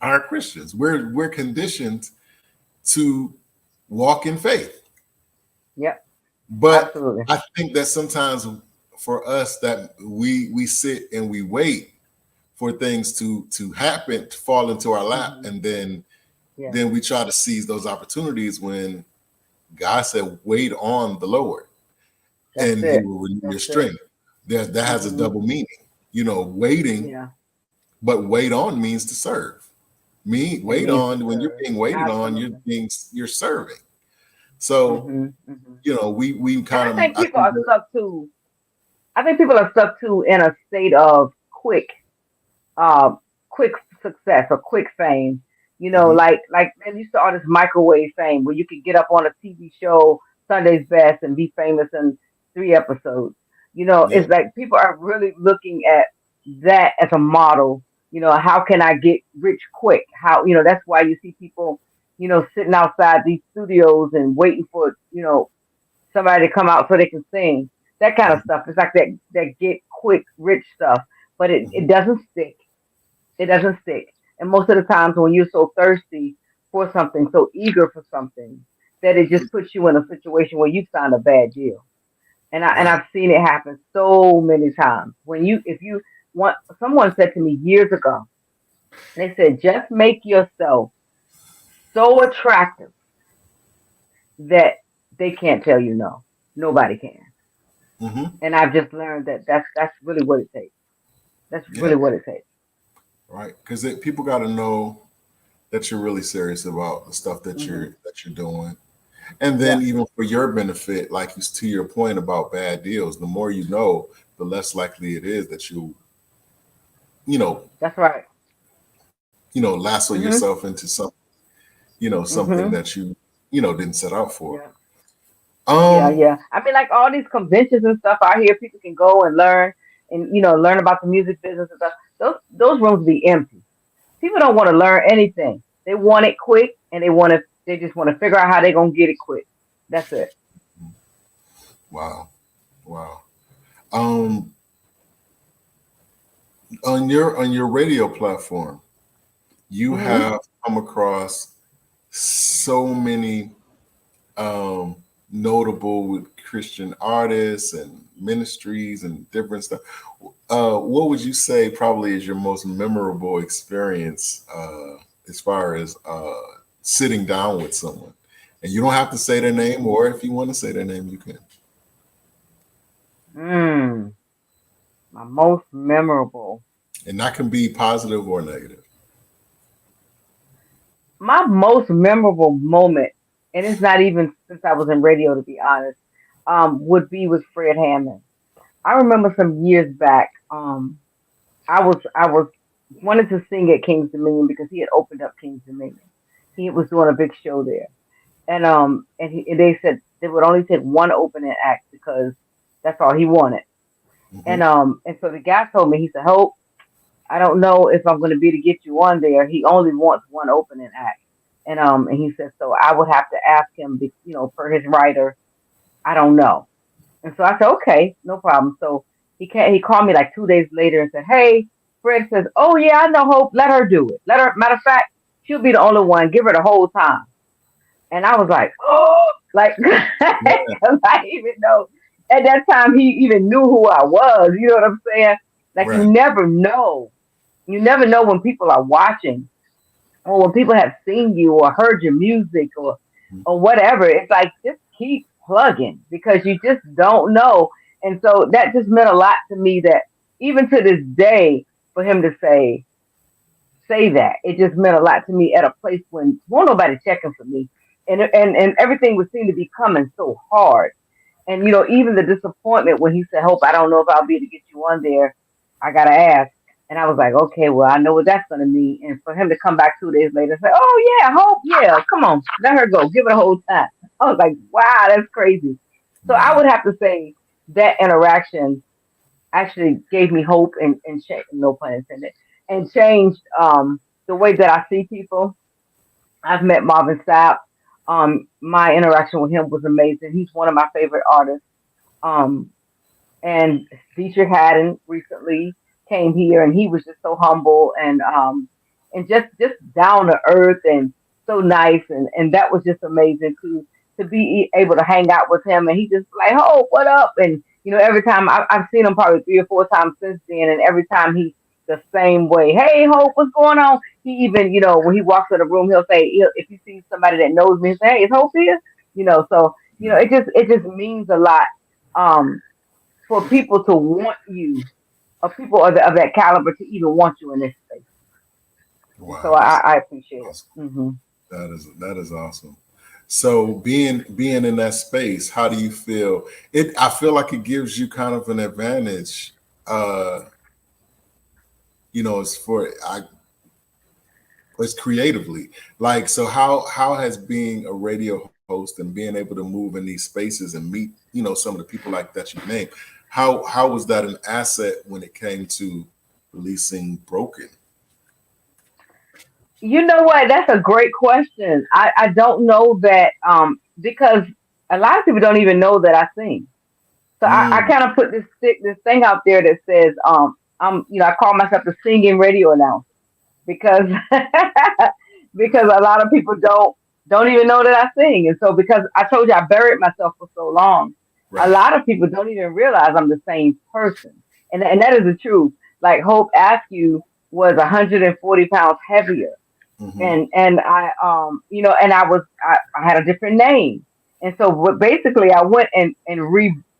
are Christians. We're conditioned to walk in faith.
Yep.
But
Absolutely.
I think that sometimes for us that we sit and we wait for things to happen, to fall into our lap,
Mhm.
and then
Yeah.
then we try to seize those opportunities when God said, "Wait on the Lord,
That's
and He
it.
will renew your
That's it.
strength." That has a
Mhm.
double meaning, waiting,
Yeah.
but wait on means to serve. Me
It
wait
means to
on when you're
serve.
being waited on,
Absolutely.
you're serving. So
Mhm. Mhm.
we
And
kind
I
of
think
I
people
think
are
that
stuck to. I think people are stuck to in a state of uh, quick success or quick fame.
mhm,
Like they used to all this microwave fame where you could get up on a TV show, Sunday's Best, and be famous in 3 episodes.
yeah,
It's like people are really looking at that as a model. How can I get rich quick? That's why you see people, sitting outside these studios and waiting for, somebody to come out so they can sing. That kind of
mhm,
stuff. It's like that get quick rich stuff, but it
mhm,
doesn't stick. It doesn't stick. And most of the times when you're so thirsty for something, so eager for something, that it just puts you in a situation where you signed a bad deal. And
right.
I've seen it happen so many times. If you want, someone said to me years ago, they said, just make yourself so attractive that they can't tell you no. Nobody can.
Hmm.
And I've just learned that that's really what it takes. That's
Yeah,
really what it takes.
right. Because people got to know that you're really serious about the stuff
Hmm.
that you're doing. And then
Yeah,
even for your benefit, like to your point about bad deals, the more you know, the less likely it is that you know,
that's right.
lasso
Hmm.
yourself into something
Hmm.
that didn't set out for.
Yeah. Yeah,
Um,
yeah. I mean, like all these conventions and stuff out here, people can go and learn and learn about the music business and stuff. Those rooms be empty. People don't want to learn anything. They want it quick, and they just want to figure out how they're gonna get it quick. That's it.
wow, wow. Um, on your radio platform, you
Hmm.
have come across so many um, notable Christian artists and ministries and different stuff. What would you say probably is your most memorable experience as far as sitting down with someone? And you don't have to say their name, or if you want to say their name, you can.
Mm, my most memorable.
And that can be positive or negative.
My most memorable moment, and it's not even since I was in radio, to be honest, would be with Fred Hammond. I remember some years back. I was wanted to sing at King's Dominion because he had opened up King's Dominion. He was doing a big show there, and they said they would only take one opening act because that's all he wanted.
Hmm.
And so the guy told me, he said, "Hope, I don't know if I'm going to be to get you on there. He only wants one opening act." And he said, so I would have to ask him, per his writer. I don't know. And so I said, okay, no problem. So he called me like 2 days later and said, hey, Fred says, oh yeah, I know Hope. Let her do it. Let her. Matter of fact, she'll be the only one. Give her the whole time. And I was like, oh, like,
Yeah,
'cause I didn't even know at that time he even knew who I was. You know what I'm saying? Like you
right.
never know. You never know when people are watching or when people have seen you or heard your music or whatever. It's like just keep plugging because you just don't know. And so that just meant a lot to me that even to this day, for him to say that, it just meant a lot to me at a place when won't nobody checking for me. And everything would seem to be coming so hard. And even the disappointment when he said, "Hope, I don't know if I'll be able to get you on there. I gotta ask." And I was like, "Okay, well, I know what that's gonna mean." And for him to come back 2 days later and say, "Oh yeah, Hope, yeah, come on, let her go, give it a whole time." I was like, "Wow, that's crazy." So I
Wow.
would have to say that interaction actually gave me hope and no pun intended, and changed the way that I see people. I've met Marvin Sapp. My interaction with him was amazing. He's one of my favorite artists. Um, And Dietrich Haddon recently came here, and he was just so humble and just down to earth and so nice, and that was just amazing to be able to hang out with him, and he just like, oh, what up? And every time I've seen him probably 3 or 4 times since then, and every time he's the same way. Hey, Hope, what's going on? He even, when he walks in the room, if he sees somebody that knows me, he'll say, hey, is Hope here? So it just means a lot. Um, for people to want you, or people of that caliber to even want you in this space. And so
Wow,
I appreciate it.
awesome.
Hmm.
That is awesome. So being in that space, how do you feel? I feel like it gives you kind of an advantage. Uh, it's for I it's creatively. Like, so how has being a radio host and being able to move in these spaces and meet, some of the people like that you name, how was that an asset when it came to releasing Broken?
You know what? That's a great question. I don't know that because a lot of people don't even know that I sing. So I
Mm,
kind of put this thing out there that says I call myself the singing radio announcer because because a lot of people don't even know that I sing. And so because I told you I buried myself for so long, a
right.
lot of people don't even realize I'm the same person. And that is the truth. Like Hope Askew was 140 pounds heavier,
Hmm.
and and I had a different name, and so basically I went and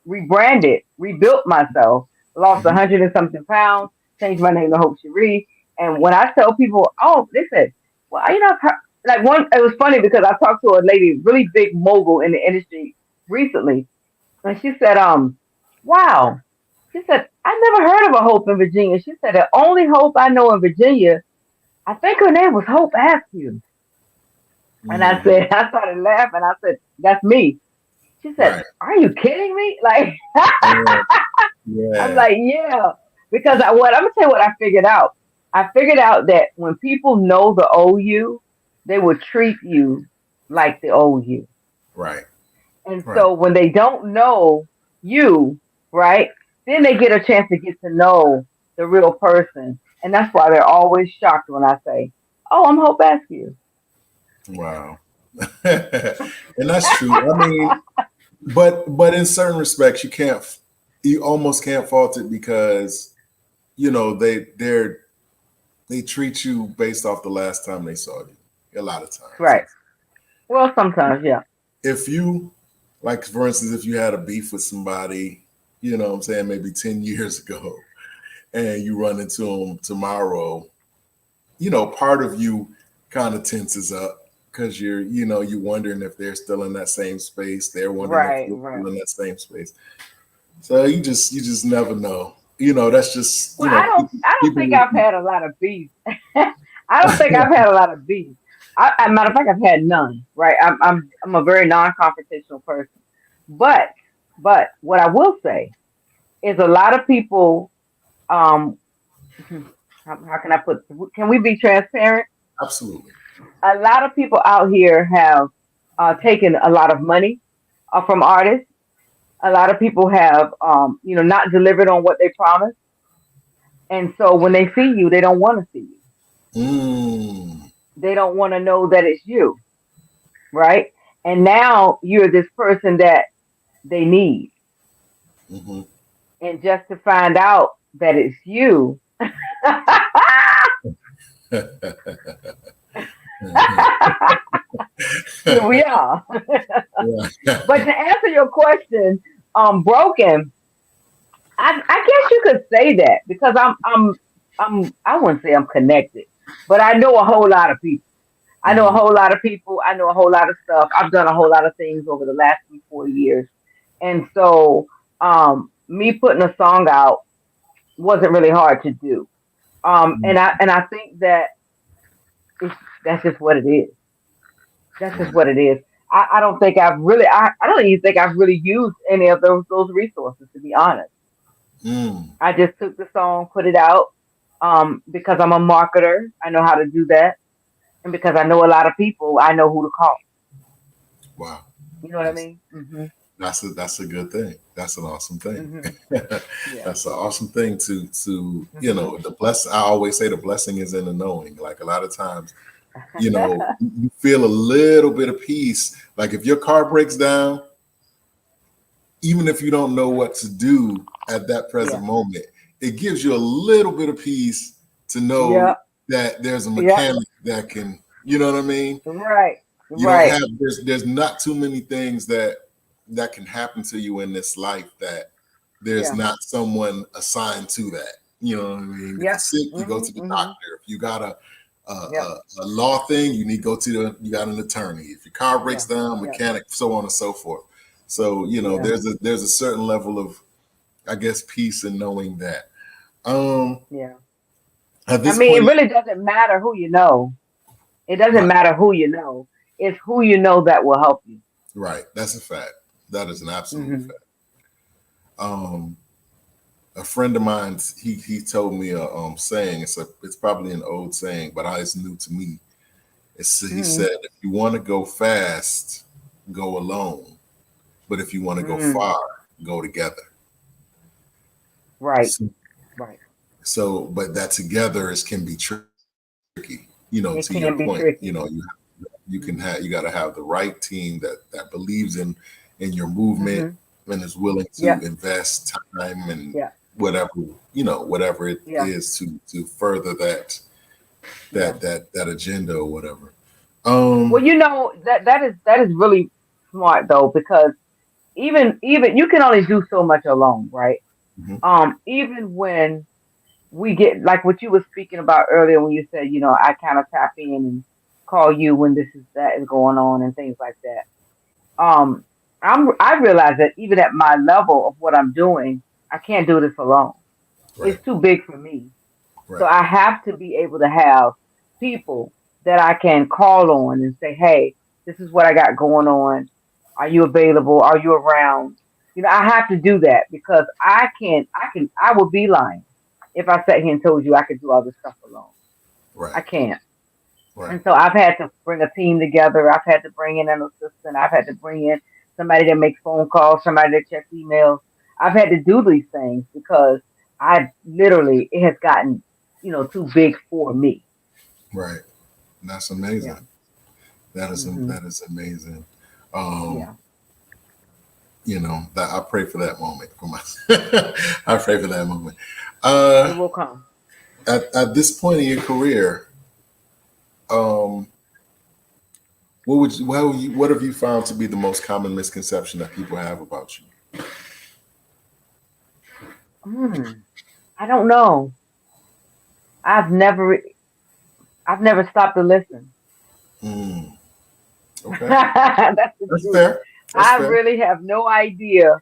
rebranded, rebuilt myself, lost a
Hmm.
hundred and something pounds, changed my name to Hope Cherie. And when I tell people, oh, they said, well, like one, it was funny because I talked to a lady, really big mogul in the industry recently, and she said, wow, she said, I never heard of a Hope in Virginia. She said the only Hope I know in Virginia, I think her name was Hope Askew. And I
Hmm.
said, I started laughing. I said, that's me. She said,
Right.
are you kidding me? Like,
Yeah.
I'm
Yeah.
like, yeah. Because I'm going to tell you what I figured out. I figured out that when people know the OU, they will treat you like the OU.
Right.
And
Right.
so when they don't know you, right, then they get a chance to get to know the real person. And that's why they're always shocked when I say, oh, I'm Hope Askew.
Wow. And that's true. I mean, but in certain respects, you almost can't fault it because they treat you based off the last time they saw you. A lot of times,
Right. Well, sometimes, yeah.
if you, like, for instance, if you had a beef with somebody, what I'm saying, maybe 10 years ago, and you run into them tomorrow, part of you kind of tenses up because you're wondering if they're still in that same space. They're wondering if
Right,
you're
right.
still in that same space. So you just never know. That's just
Well, I don't think
people.
I've had a lot of beef. I don't think I've had a lot of beef. Matter of fact, I've had none. Right. I'm a very non-confrontational person. But what I will say is a lot of people. Um, how can I put? Can we be transparent?
Absolutely.
A lot of people out here have taken a lot of money from artists. A lot of people have, not delivered on what they promised. And so when they see you, they don't want to see you.
Mm.
They don't want to know that it's you, right? And now you're this person that they need.
Hmm.
And just to find out that it's you, here we are.
Yeah.
But to answer your question, broken, I guess you could say that because I wouldn't say I'm connected, but I know a whole lot of people. I know a
Hmm.
whole lot of people. I know a whole lot of stuff. I've done a whole lot of things over the last 3 4 years, and so me putting a song out wasn't really hard to do. And I think that it's that's just what it is. That's just
Right.
what it is. I don't think I don't even think I've really used any of those resources, to be honest.
Mm.
I just took the song, put it out, because I'm a marketer. I know how to do that, and because I know a lot of people, I know who to call.
Wow.
You know what I
That's
mean? Hmm.
that's a good thing. That's an awesome thing.
Hmm. Yeah.
That's an awesome thing to
Hmm.
the bless. I always say the blessing is in the knowing. Like a lot of times, you feel a little bit of peace. Like if your car breaks down, even if you don't know what to do at that present
Yeah.
moment, it gives you a little bit of peace to know
Yeah.
that there's a
Yeah.
mechanic that can, you know what I mean?
Right.
You don't
Right.
have there's not too many things that can happen to you in this life that there's
Yeah.
not someone assigned to that. You know what I mean? If you're
Yeah.
sick, you go
Hmm.
to the
Hmm.
doctor. If you got
Yep.
a law thing, you need to go to you got an attorney. If your car breaks
Yeah.
down,
Yep.
mechanic, so on and so forth. So
Yeah.
there's a certain level of, I guess, peace in knowing that. Um,
Yeah.
at
I
this
mean, it
point,
really doesn't matter who you know. It doesn't
right,
matter who you know. It's who you know that will help you.
right, that's a fact. That is an absolute
Hmm.
fact. Um, a friend of mine, he told me a saying. It's probably an old saying, but it's new to me. He
Hmm.
said, if you want to go fast, go alone. But if you want to go
Mm.
far, go together.
Right.
So,
Right.
but that together is can be tricky. To your point,
It can be tricky.
you can have you got to have the right team that believes in your movement
Hmm.
and is willing to
Yep.
invest time and
Yeah.
whatever whatever it
Yeah.
is to further
Yeah.
that agenda or whatever.
Well,
Um,
that is really smart though, because even you can only do so much alone, right?
mhm,
Even when we get like what you were speaking about earlier when you said, I kind of tap in and call you when this is that is going on and things like that. Um, I realize that even at my level of what I'm doing, I can't do this alone.
right,
It's too big for me. So
right,
I have to be able to have people that I can call on and say, hey, this is what I got going on. Are you available? Are you around? I have to do that because I would be lying if I sat here and told you I could do all this stuff alone. I
right,
can't.
right,
And so I've had to bring a team together. I've had to bring in an assistant. I've had to bring in somebody that makes phone calls, somebody that checks emails. I've had to do these things because it has gotten, too big for me.
right. That's
Yeah.
amazing.
Hmm.
That is amazing. Um,
Yeah.
that I pray for that moment for my. I pray for that moment.
It
Uh,
will come.
at this point in your career, um, what have you found to be the most common misconception that people have about you?
Hmm. I don't know. I've never, I've never stopped to listen.
Mm, okay,
That's the
that's
truth.
fair. That's
I
fair.
really have no idea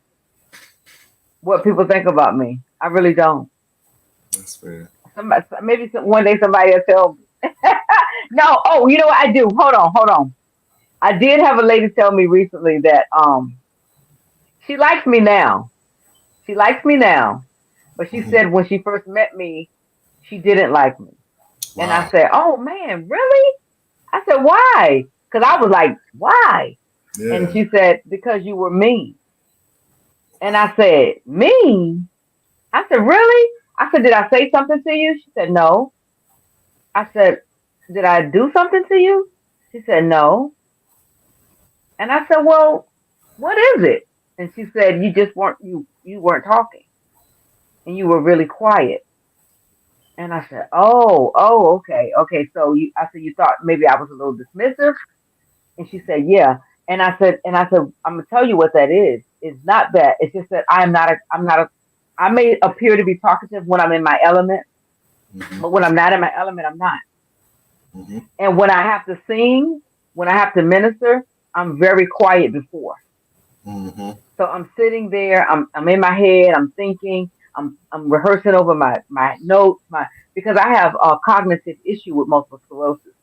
what people think about me. I really don't.
That's fair.
One day somebody will tell me. No, oh, you know what I do? Hold on. I did have a lady tell me recently that she likes me now. She likes me now, but she
Mhm.
said when she first met me, she didn't like me. And I
Wow.
said, "Oh man, really?" I said, "Why?" Because I was like, "Why?" And
Yeah.
she said, "Because you were mean." And I said, "Mean?" I said, "Really?" I said, "Did I say something to you?" She said, "No." I said, "Did I do something to you?" She said, "No." And I said, "Well, what is it?" And she said, "You just weren't you weren't talking, and you were really quiet." And I said, "Oh, okay, okay." So I said, "You thought maybe I was a little dismissive?" And she said, "Yeah." And I said, "I'm gonna tell you what that is. It's not that. It's just that I may appear to be talkative when I'm in my element,
Hmm.
but when I'm not in my element, I'm not.
Hmm.
And when I have to sing, when I have to minister, I'm very quiet before.
Hmm.
So I'm sitting there, I'm in my head, I'm thinking, I'm rehearsing over my notes, because I have a cognitive issue with multiple sclerosis.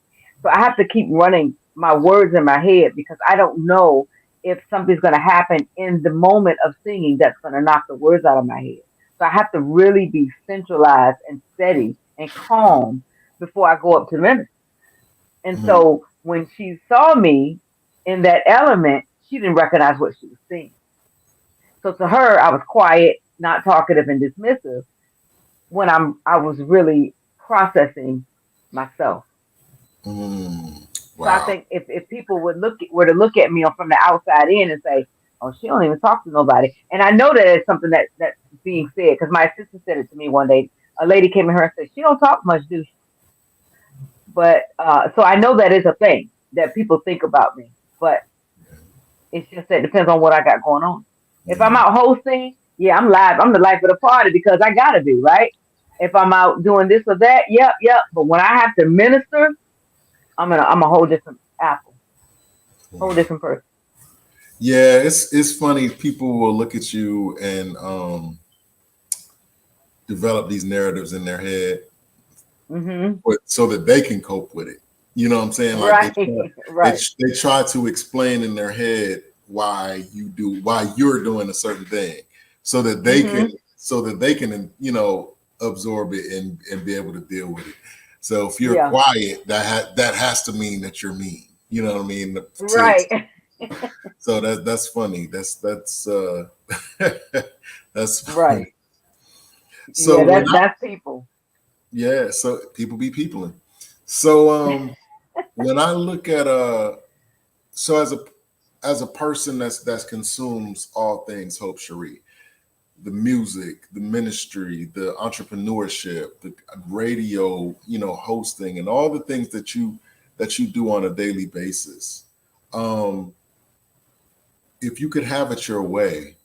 So I have to keep running my words in my head because I don't know if something's going to happen in the moment of singing that's going to knock the words out of my head. So I have to really be centralized and steady and calm before I go up to the minister. And
Hmm.
so when she saw me in that element, she didn't recognize what she was seeing. So to her, I was quiet, not talkative and dismissive when I was really processing myself.
Mm,
So I
wow.
think if people were to look at me from the outside in and say, "Oh, she don't even talk to nobody," and I know that it's something that's being said because my assistant said it to me one day. A lady came in here and said, "She don't talk much, do she?" But so I know that is a thing that people think about me. But it's just that it depends on what I got going on. If I'm
Yeah.
out hosting, yeah, I'm live. I'm the life of the party because I gotta be right. If I'm out doing this or that, yep, yep. But when I have to minister, I'm a whole different apple, whole
Wow.
different person.
Yeah, it's funny. People will look at you and develop these narratives in their head,
Hmm.
but so that they can cope with it. You know what I'm saying? Like
Right,
they
right.
they try to explain in their head why you're doing a certain thing, so that they can
Hmm.
absorb it and be able to deal with it. So if you're
Yeah,
quiet, that has to mean that you're mean. You know what I mean?
right,
So that's funny. That's that's
right.
funny.
Yeah,
So when
that's people.
yeah, so people be peopling. So when I look at so as a person that's consumes all things Hope Cherie, the music, the ministry, the entrepreneurship, the radio, hosting, and all the things that you do on a daily basis. Um, if you could have it your way,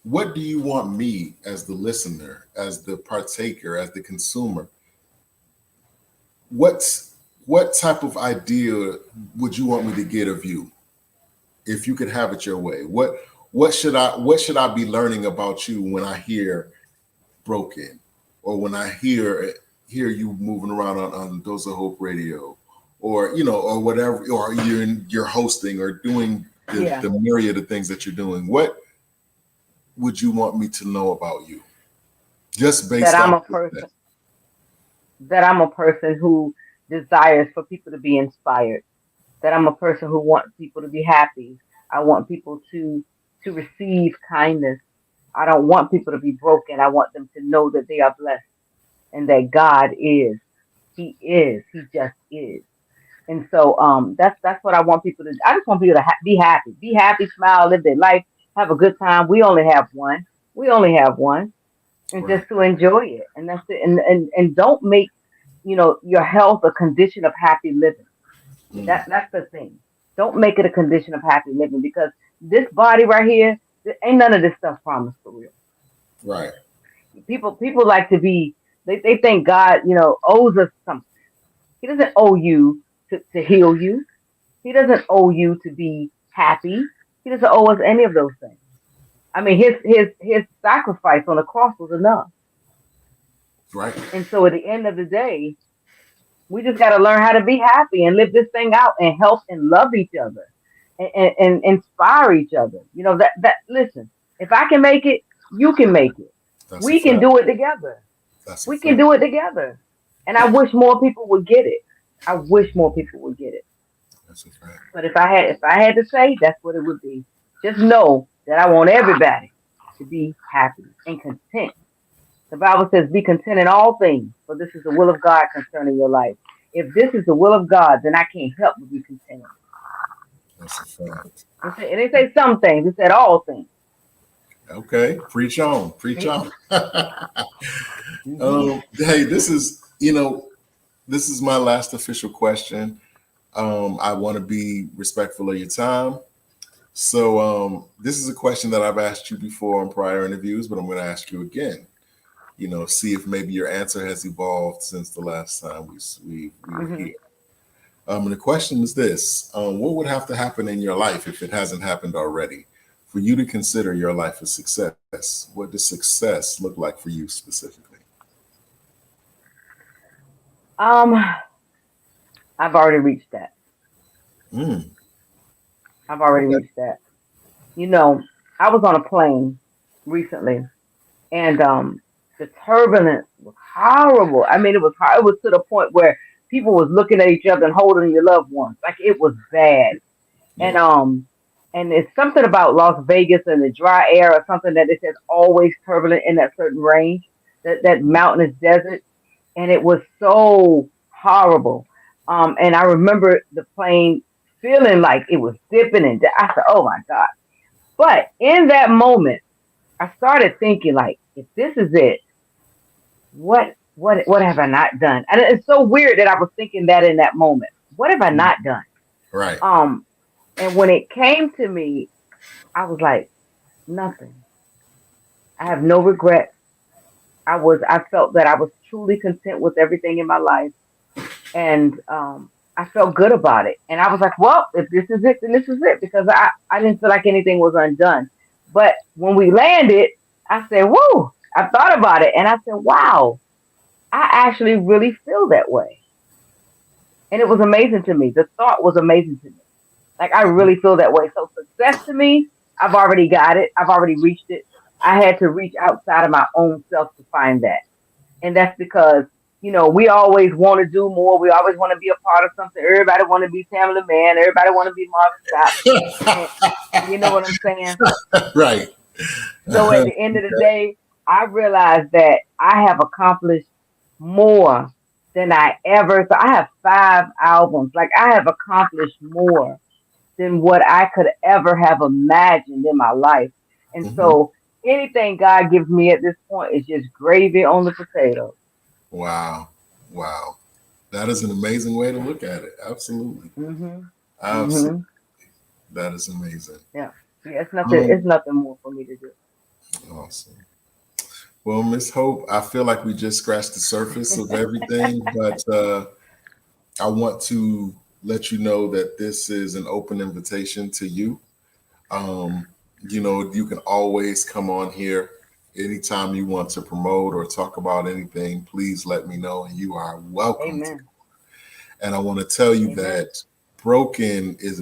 what do you want me as the listener, as the partaker, as the consumer? What's what type of idea would you want me to get of you if you could have it your way? What should I be learning about you when I hear broken, or when I hear you moving around on Dose of Hope Radio, or or whatever, or you're hosting or doing
Yeah,
the myriad of things that you're doing. What would you want me to know about you, just
that
based
I'm
off
a
of that?
person. That I'm a person who desires for people to be inspired. That I'm a person who wants people to be happy. I want people to receive kindness. I don't want people to be broken. I want them to know that they are blessed and that God is. He is. He just is. And so that's what I want people to. I just want people to be happy, smile, live their life, have a good time. We only have one. We only have one, and
Right.
just to enjoy it. And that's it. And don't make your health a condition of happy living.
Mm,
That's the thing. Don't make it a condition of happy living because this body right here, ain't none of this stuff promised for real.
right.
People like to be. They think God owes us something. He doesn't owe you to heal you. He doesn't owe you to be happy. He doesn't owe us any of those things. I mean, his sacrifice on the cross was enough.
Right.
And so at the end of the day, we just got to learn how to be happy and live this thing out and help and love each other and inspire each other. That listen, if I can make it, you can make it.
That's a
We can
fact.
do it together.
That's a
We can
fact.
do it together. And I wish more people would get it. I wish more people would get it.
That's a fact.
But if I had to say, that's what it would be. Just know that I want everybody to be happy and content. The Bible says, "Be content in all things, for this is the will of God concerning your life." If this is the will of God, then I can't help but be content.
That's a fact.
It didn't say some things; it said all things.
Okay, preach on, preach on.
Hmm.
Hey, this is my last official question. I want to be respectful of your time. So this is a question that I've asked you before on prior interviews, but I'm going to ask you again. See if maybe your answer has evolved since the last time we were
Hmm.
here. And the question is this: what would have to happen in your life if it hasn't happened already, for you to consider your life a success? What does success look like for you specifically?
Um, I've already reached that.
Mm,
I've already
okay.
reached that. You know, I was on a plane recently, and the turbulence was horrible. I mean, it was to the point where people was looking at each other and holding your loved ones, like it was bad. And
Yeah.
and it's something about Las Vegas and the dry air or something that it says always turbulent in that certain range, that mountainous desert, and it was so horrible. And I remember the plane feeling like it was dipping and I said, "Oh my God!" But in that moment, I started thinking like, if this is it, what have I not done? And it's so weird that I was thinking that in that moment. What have I
Mm.
not done?
Right.
Um, and when it came to me, I was like, nothing. I have no regrets. I felt that I was truly content with everything in my life, and I felt good about it. And I was like, well, if this is it, then this is it, because I didn't feel like anything was undone. But when we landed, I said, whoa, I thought about it, and I said, wow, I actually really feel that way. And it was amazing to me. The thought was amazing to me. Like, I really feel that way. So success to me, I've already got it. I've already reached it. I had to reach outside of my own self to find that. And that's because, we always want to do more. We always want to be a part of something. Everybody want to be Tamala Man. Everybody want to be Marvin Sapp. And you know what I'm saying?
Right.
So at the end of the day, I realized that I have accomplished more than I ever. So I have 5 albums. Like, I have accomplished more than what I could ever have imagined in my life. And
Hmm.
so anything God gives me at this point is just gravy on the potatoes.
Wow. Wow. That is an amazing way to look at it. Absolutely.
Mhm.
Absolutely.
Mhm.
That is amazing.
Yeah. Yeah. It's nothing.
Um,
It's nothing more for me to do.
awesome. Well, Miss Hope, I feel like we just scratched the surface of everything, but I want to let you know that this is an open invitation to you. Um, you can always come on here anytime you want to promote or talk about anything. Please let me know, and you are welcome to.
Amen.
And I want to tell you
Amen.
that Broken is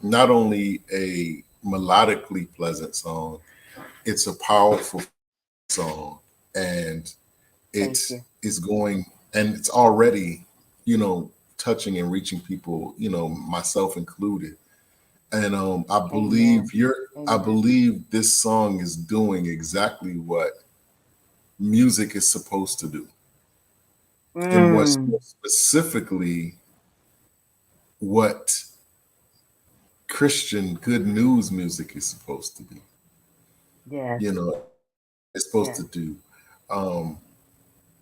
not only a melodically pleasant song, it's a powerful song. And
Thank
it
you.
is going, and it's already, touching and reaching people, myself included. And
Amen.
I
Amen.
believe this song is doing exactly what music is supposed to do. And what's
Mm.
specifically what Christian good news music is supposed to be.
Yes.
It's supposed to
Yes.
do. Um,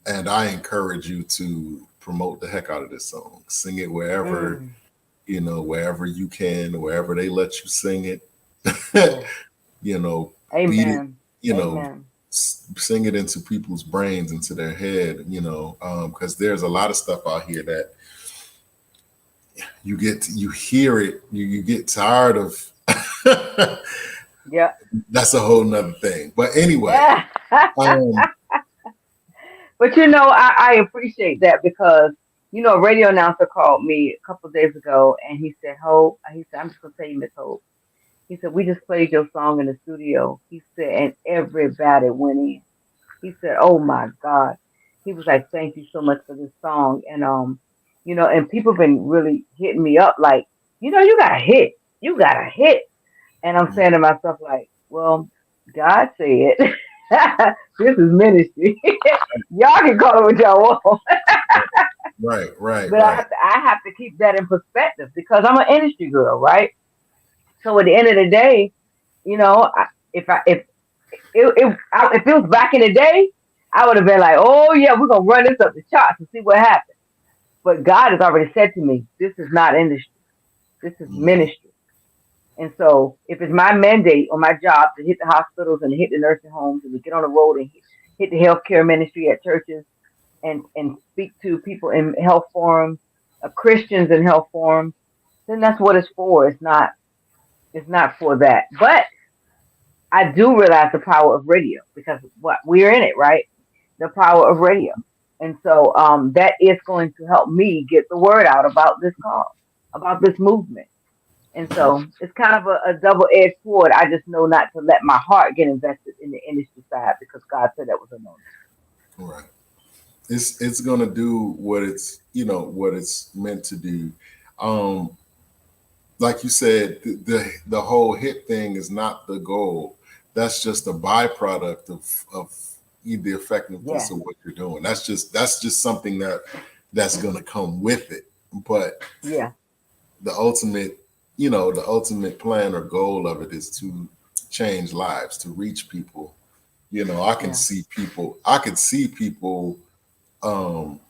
and I encourage you to promote the heck out of this song. Sing it wherever,
Mm.
wherever you can, wherever they let you sing it.
Yes.
Beat it,
Amen.
you know,
Amen.
sing it into people's brains, into their head, because there's a lot of stuff out here that you hear it, you get tired of.
Yeah.
That's a whole nother thing. But anyway,
Yeah.
um,
But I appreciate that because a radio announcer called me a couple of days ago and he said, "Hope," he said, "I'm just gonna tell you, Miss Hope." He said, "We just played your song in the studio." He said, and everybody went in. He said, "Oh my God." He was like, "Thank you so much for this song." And and people have been really hitting me up like, you got a hit. You got a hit. And I'm saying to myself, like, well, God said, this is ministry. Y'all can call it what y'all want.
right, right,
But
right.
I have to keep that in perspective because I'm an industry girl, right? So at the end of the day, if I if it was back in the day, I would have been like, oh yeah, we're gonna run this up the charts and see what happens. But God has already said to me, this is not industry. This is
Mhm.
ministry. And so, if it's my mandate or my job to hit the hospitals and hit the nursing homes and to get on the road and hit the healthcare ministry at churches and speak to people in health forums, Christians in health forums, then that's what it's for. It's not for that. But I do realize the power of radio because what we're in it, right? The power of radio. And so that is going to help me get the word out about this cause, about this movement. And so it's kind of a double edged sword. I just know not to let my heart get invested in the industry side because God said that was a no
Right. It's gonna do what it's meant to do. Um, like you said, the whole hit thing is not the goal. That's just a byproduct of the effectiveness
Yes.
of what you're doing. That's just something that's gonna come with it. But
Yeah.
the ultimate, the ultimate plan or goal of it is to change lives, to reach people. I can
Yeah.
see people. I could see people. Um,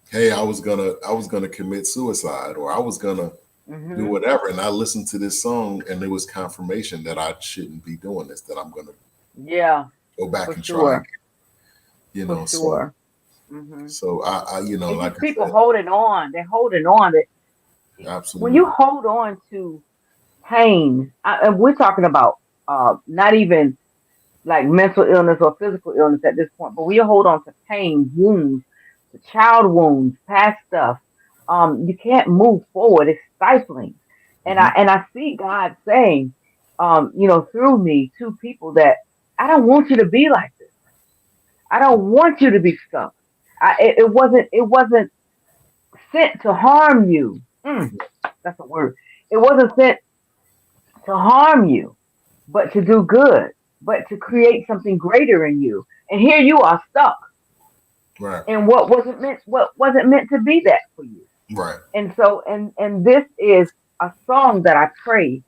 hey, I was gonna commit suicide, or I was gonna do
Mhm.
whatever, and I listened to this song, and there was confirmation that I shouldn't be doing this. That I'm gonna
Yeah.
go back
For
and try again.
sure. For
So
sure. Mhm. It's
like
just
I
people
said,
holding on. They're holding on. That when you
absolutely.
hold on to pain, and we're talking about not even like mental illness or physical illness at this point, but we hold on to pain, wounds, the child wounds, past stuff. You can't move forward. It's stifling. And I
Hmm.
and I see God saying, through me to people that I don't want you to be like this. I don't want you to be stuck. It wasn't sent to harm you. That's a word. It wasn't sent to harm you, but to do good, but to create something greater in you. And here you are stuck
Right,
in what wasn't meant to be that for you.
right.
And so and this is a song that I pray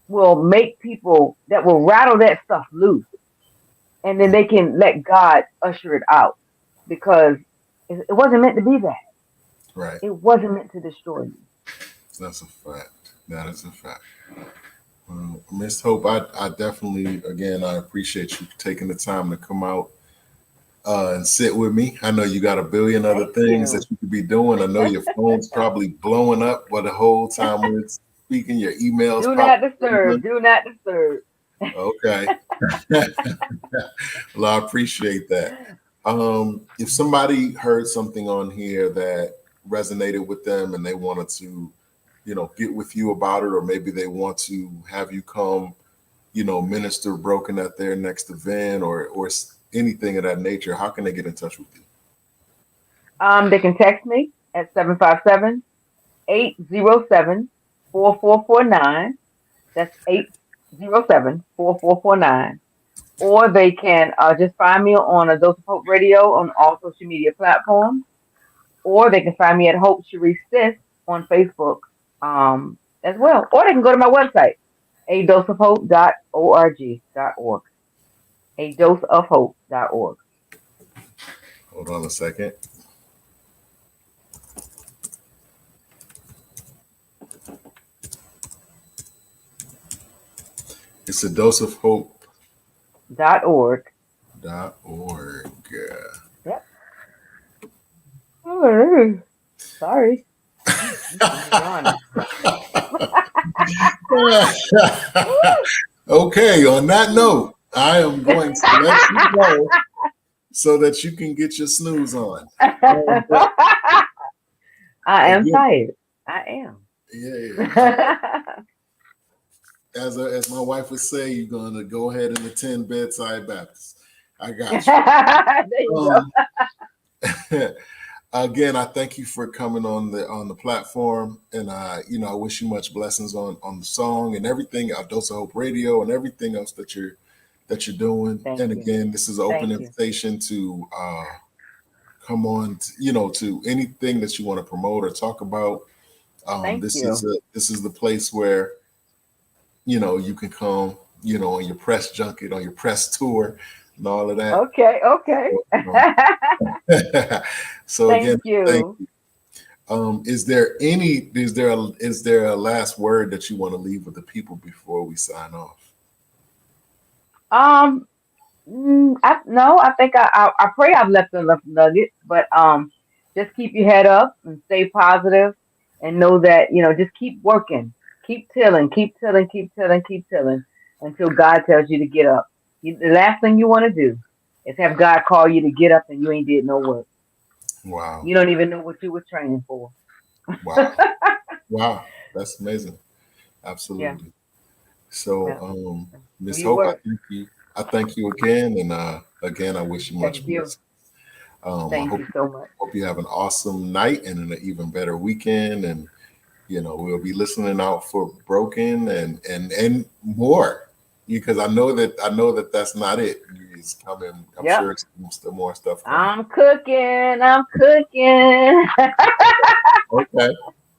will make people that will rattle that stuff loose, and then they can let God usher it out, because it wasn't meant to be that.
Right.
It wasn't meant to destroy you.
That's a fact. That is a fact. Miss Hope, I definitely, again, I appreciate you taking the time to come out and sit with me. I know you got a billion other
Thank
things that
you.
you could be doing. I know your phone's probably blowing up, but the whole time we're speaking, your emails
Do
probably
not disturb.
trembling.
Do not disturb.
Okay. Well, I appreciate that. If somebody heard something on here that resonated with them and they wanted to, get with you about it, or maybe they want to have you come, minister broken at their next event, or anything of that nature, how can they get in touch with you?
They can text me at 757-807-4449. That's 807-4449. Or they can just find me on a Dose of Hope Radio on all social media platforms. Or they can find me at Hope Sheree Sis on Facebook as well. Or they can go to my website, a doseofhope.org. A doseofhope.org.
Hold on a second. It's a dose of
.org.
hope.org.
Yep. Oh, sorry. I'm yawning.
Okay, on that note, I am going to let you go so that you can get your snooze on. But
I am
again,
tired. I am.
yeah,
There
as my wife would say, you're going to go ahead and attend Bedside Baptist. I got
you
you.
go.
Again, I thank you for coming on the platform, and I wish you much blessings on the song and everything, Dose of Hope Radio, and everything else that you're doing.
Thank
And
you.
again, this is an open
Thank you.
invitation to come on, to anything that you want to promote or talk about.
Thank you.
This is the place where you can come, on your press junket, on your press tour, and all of that.
Okay. Okay.
So, so again,
Thank
thank
you.
you. Is there a last word that you want to leave with the people before we sign off?
Um. No, I think I pray I've left enough nuggets, but just keep your head up and stay positive, and know that just keep working, keep tilling, keep tilling, keep tilling, keep tilling until God tells you to get up. The last thing you want to do is have God call you to get up and you ain't did no work.
Wow,
You don't even know what you were training for.
wow, wow! That's amazing.
Yeah,
Absolutely. So,
yeah. Do
Miss
your
Hope, I
work.
thank you. I thank you again, and again, I wish you much
Thank you.
blessings. I
Thank
hope
you so much.
hope you have an awesome night and an even better weekend, and We'll be listening out for Broken and more, because I know that that's not it. It's coming. I'm
Yep.
sure it's still more stuff coming.
I'm cooking. I'm cooking.
Okay.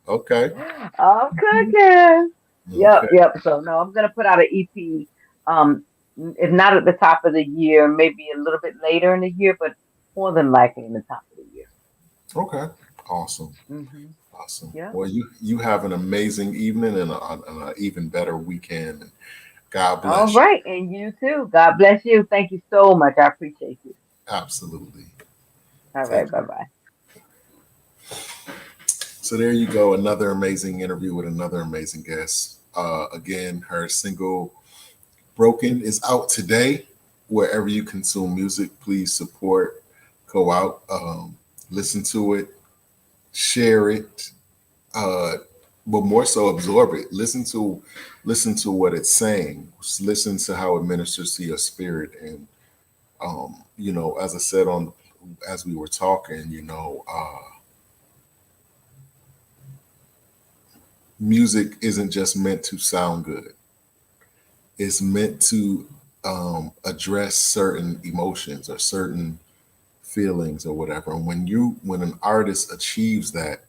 Okay.
I'm cooking. Yep,
Okay.
yep. So no, I'm gonna put out an EP. Um, if not at the top of the year, maybe a little bit later in the year, but more than likely in the top of the year.
Okay. Awesome.
Hmm.
Awesome.
Yeah.
Well, you have an amazing evening and an even better weekend. And God
All
bless you.
right, and you too. God bless you. Thank you so much. I appreciate you.
Absolutely.
All
Take
right.
care.
Bye bye.
So there you go. Another amazing interview with another amazing guest. Again, her single "Broken" is out today. Wherever you consume music, please support. Go out, listen to it, share it, uh, but more so absorb it. Listen to what it's saying. Listen to how it ministers to your spirit. And as I said as we were talking, music isn't just meant to sound good. It's meant to address certain emotions or certain feelings or whatever. And when an artist achieves that,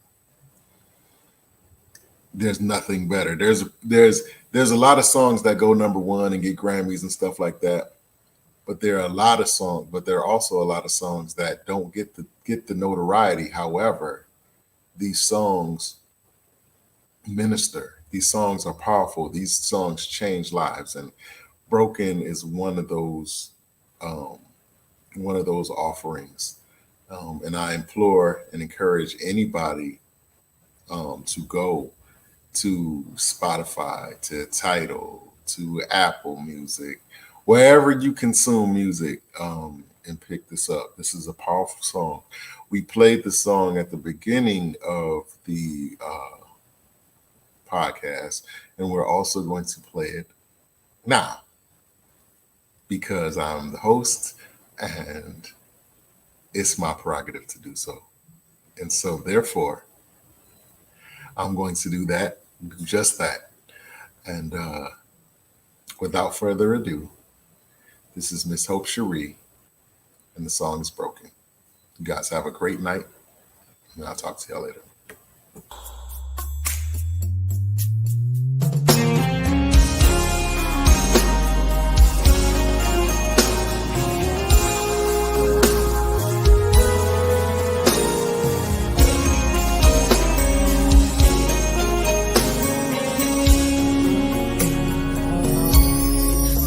there's nothing better. There's a lot of songs that go number one and get Grammys and stuff like that. But there are a lot of songs, but there are also a lot of songs that don't get the notoriety. However, these songs minister. These songs are powerful. These songs change lives, and Broken is um, one of those offerings. And I implore and encourage anybody to go to Spotify, to Tidal, to Apple Music, wherever you consume music, and pick this up. This is a powerful song. We played the song at the beginning of the podcast, and we're also going to play it now because I'm the host and it's my prerogative to do so. And so, therefore, I'm going to do just that. And without further ado, this is Miss Hope Sheree, and the song is Broken. You guys have a great night, and I'll talk to y'all later.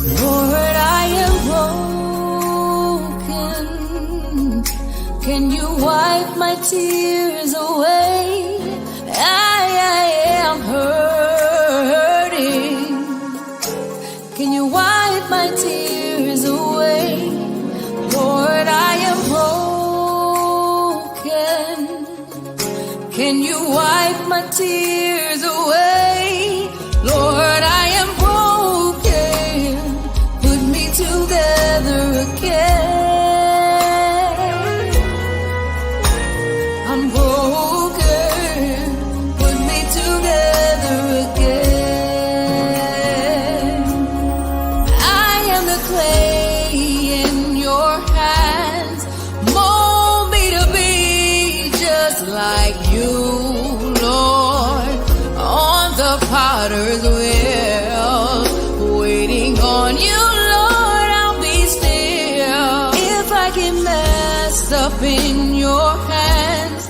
Lord, I am broken. Can you wipe my tears away? I am hurting. Can you wipe my tears away? Lord, I am broken. Can you wipe my tears away? Lord, I am broken. Put me together again. I'm broken. Put me together again. I am the clay in your hands. Mold me to be just like you, Lord, on the potter's wheel, waiting on you, Lord. I'll be still. If I get messed up in your hands,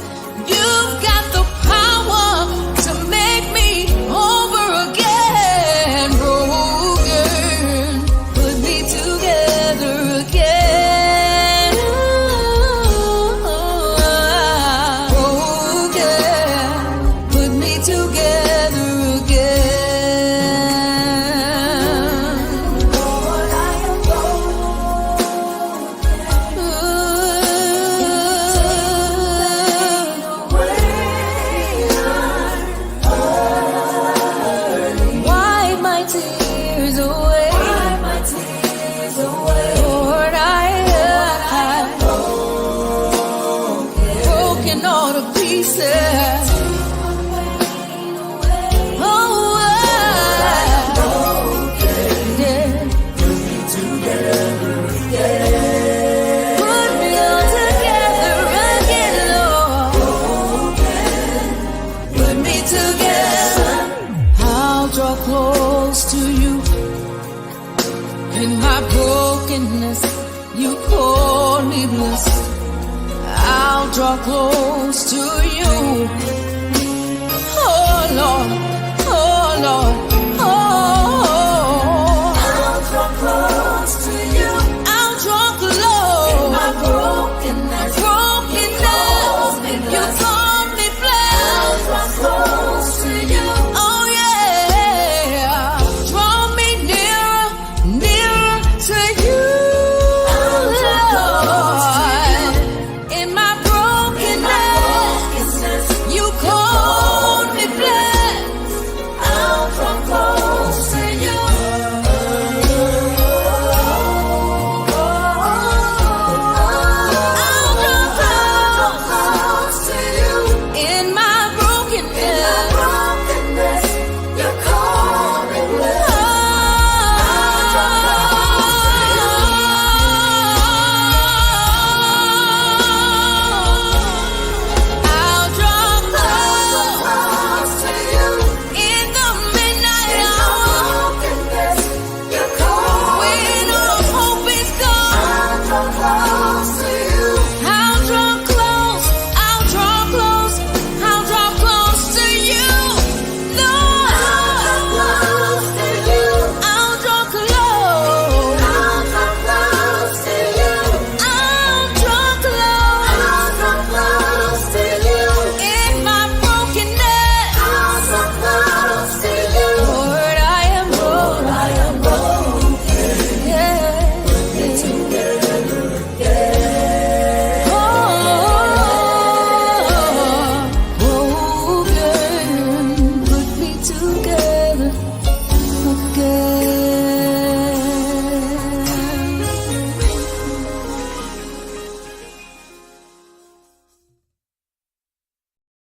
you've got the power to make me over again. Broken, put me together again. Broken, put me together again. Lord, I am broken. In my brokenness, you call me blessed. I'll draw close to you. Oh Lord,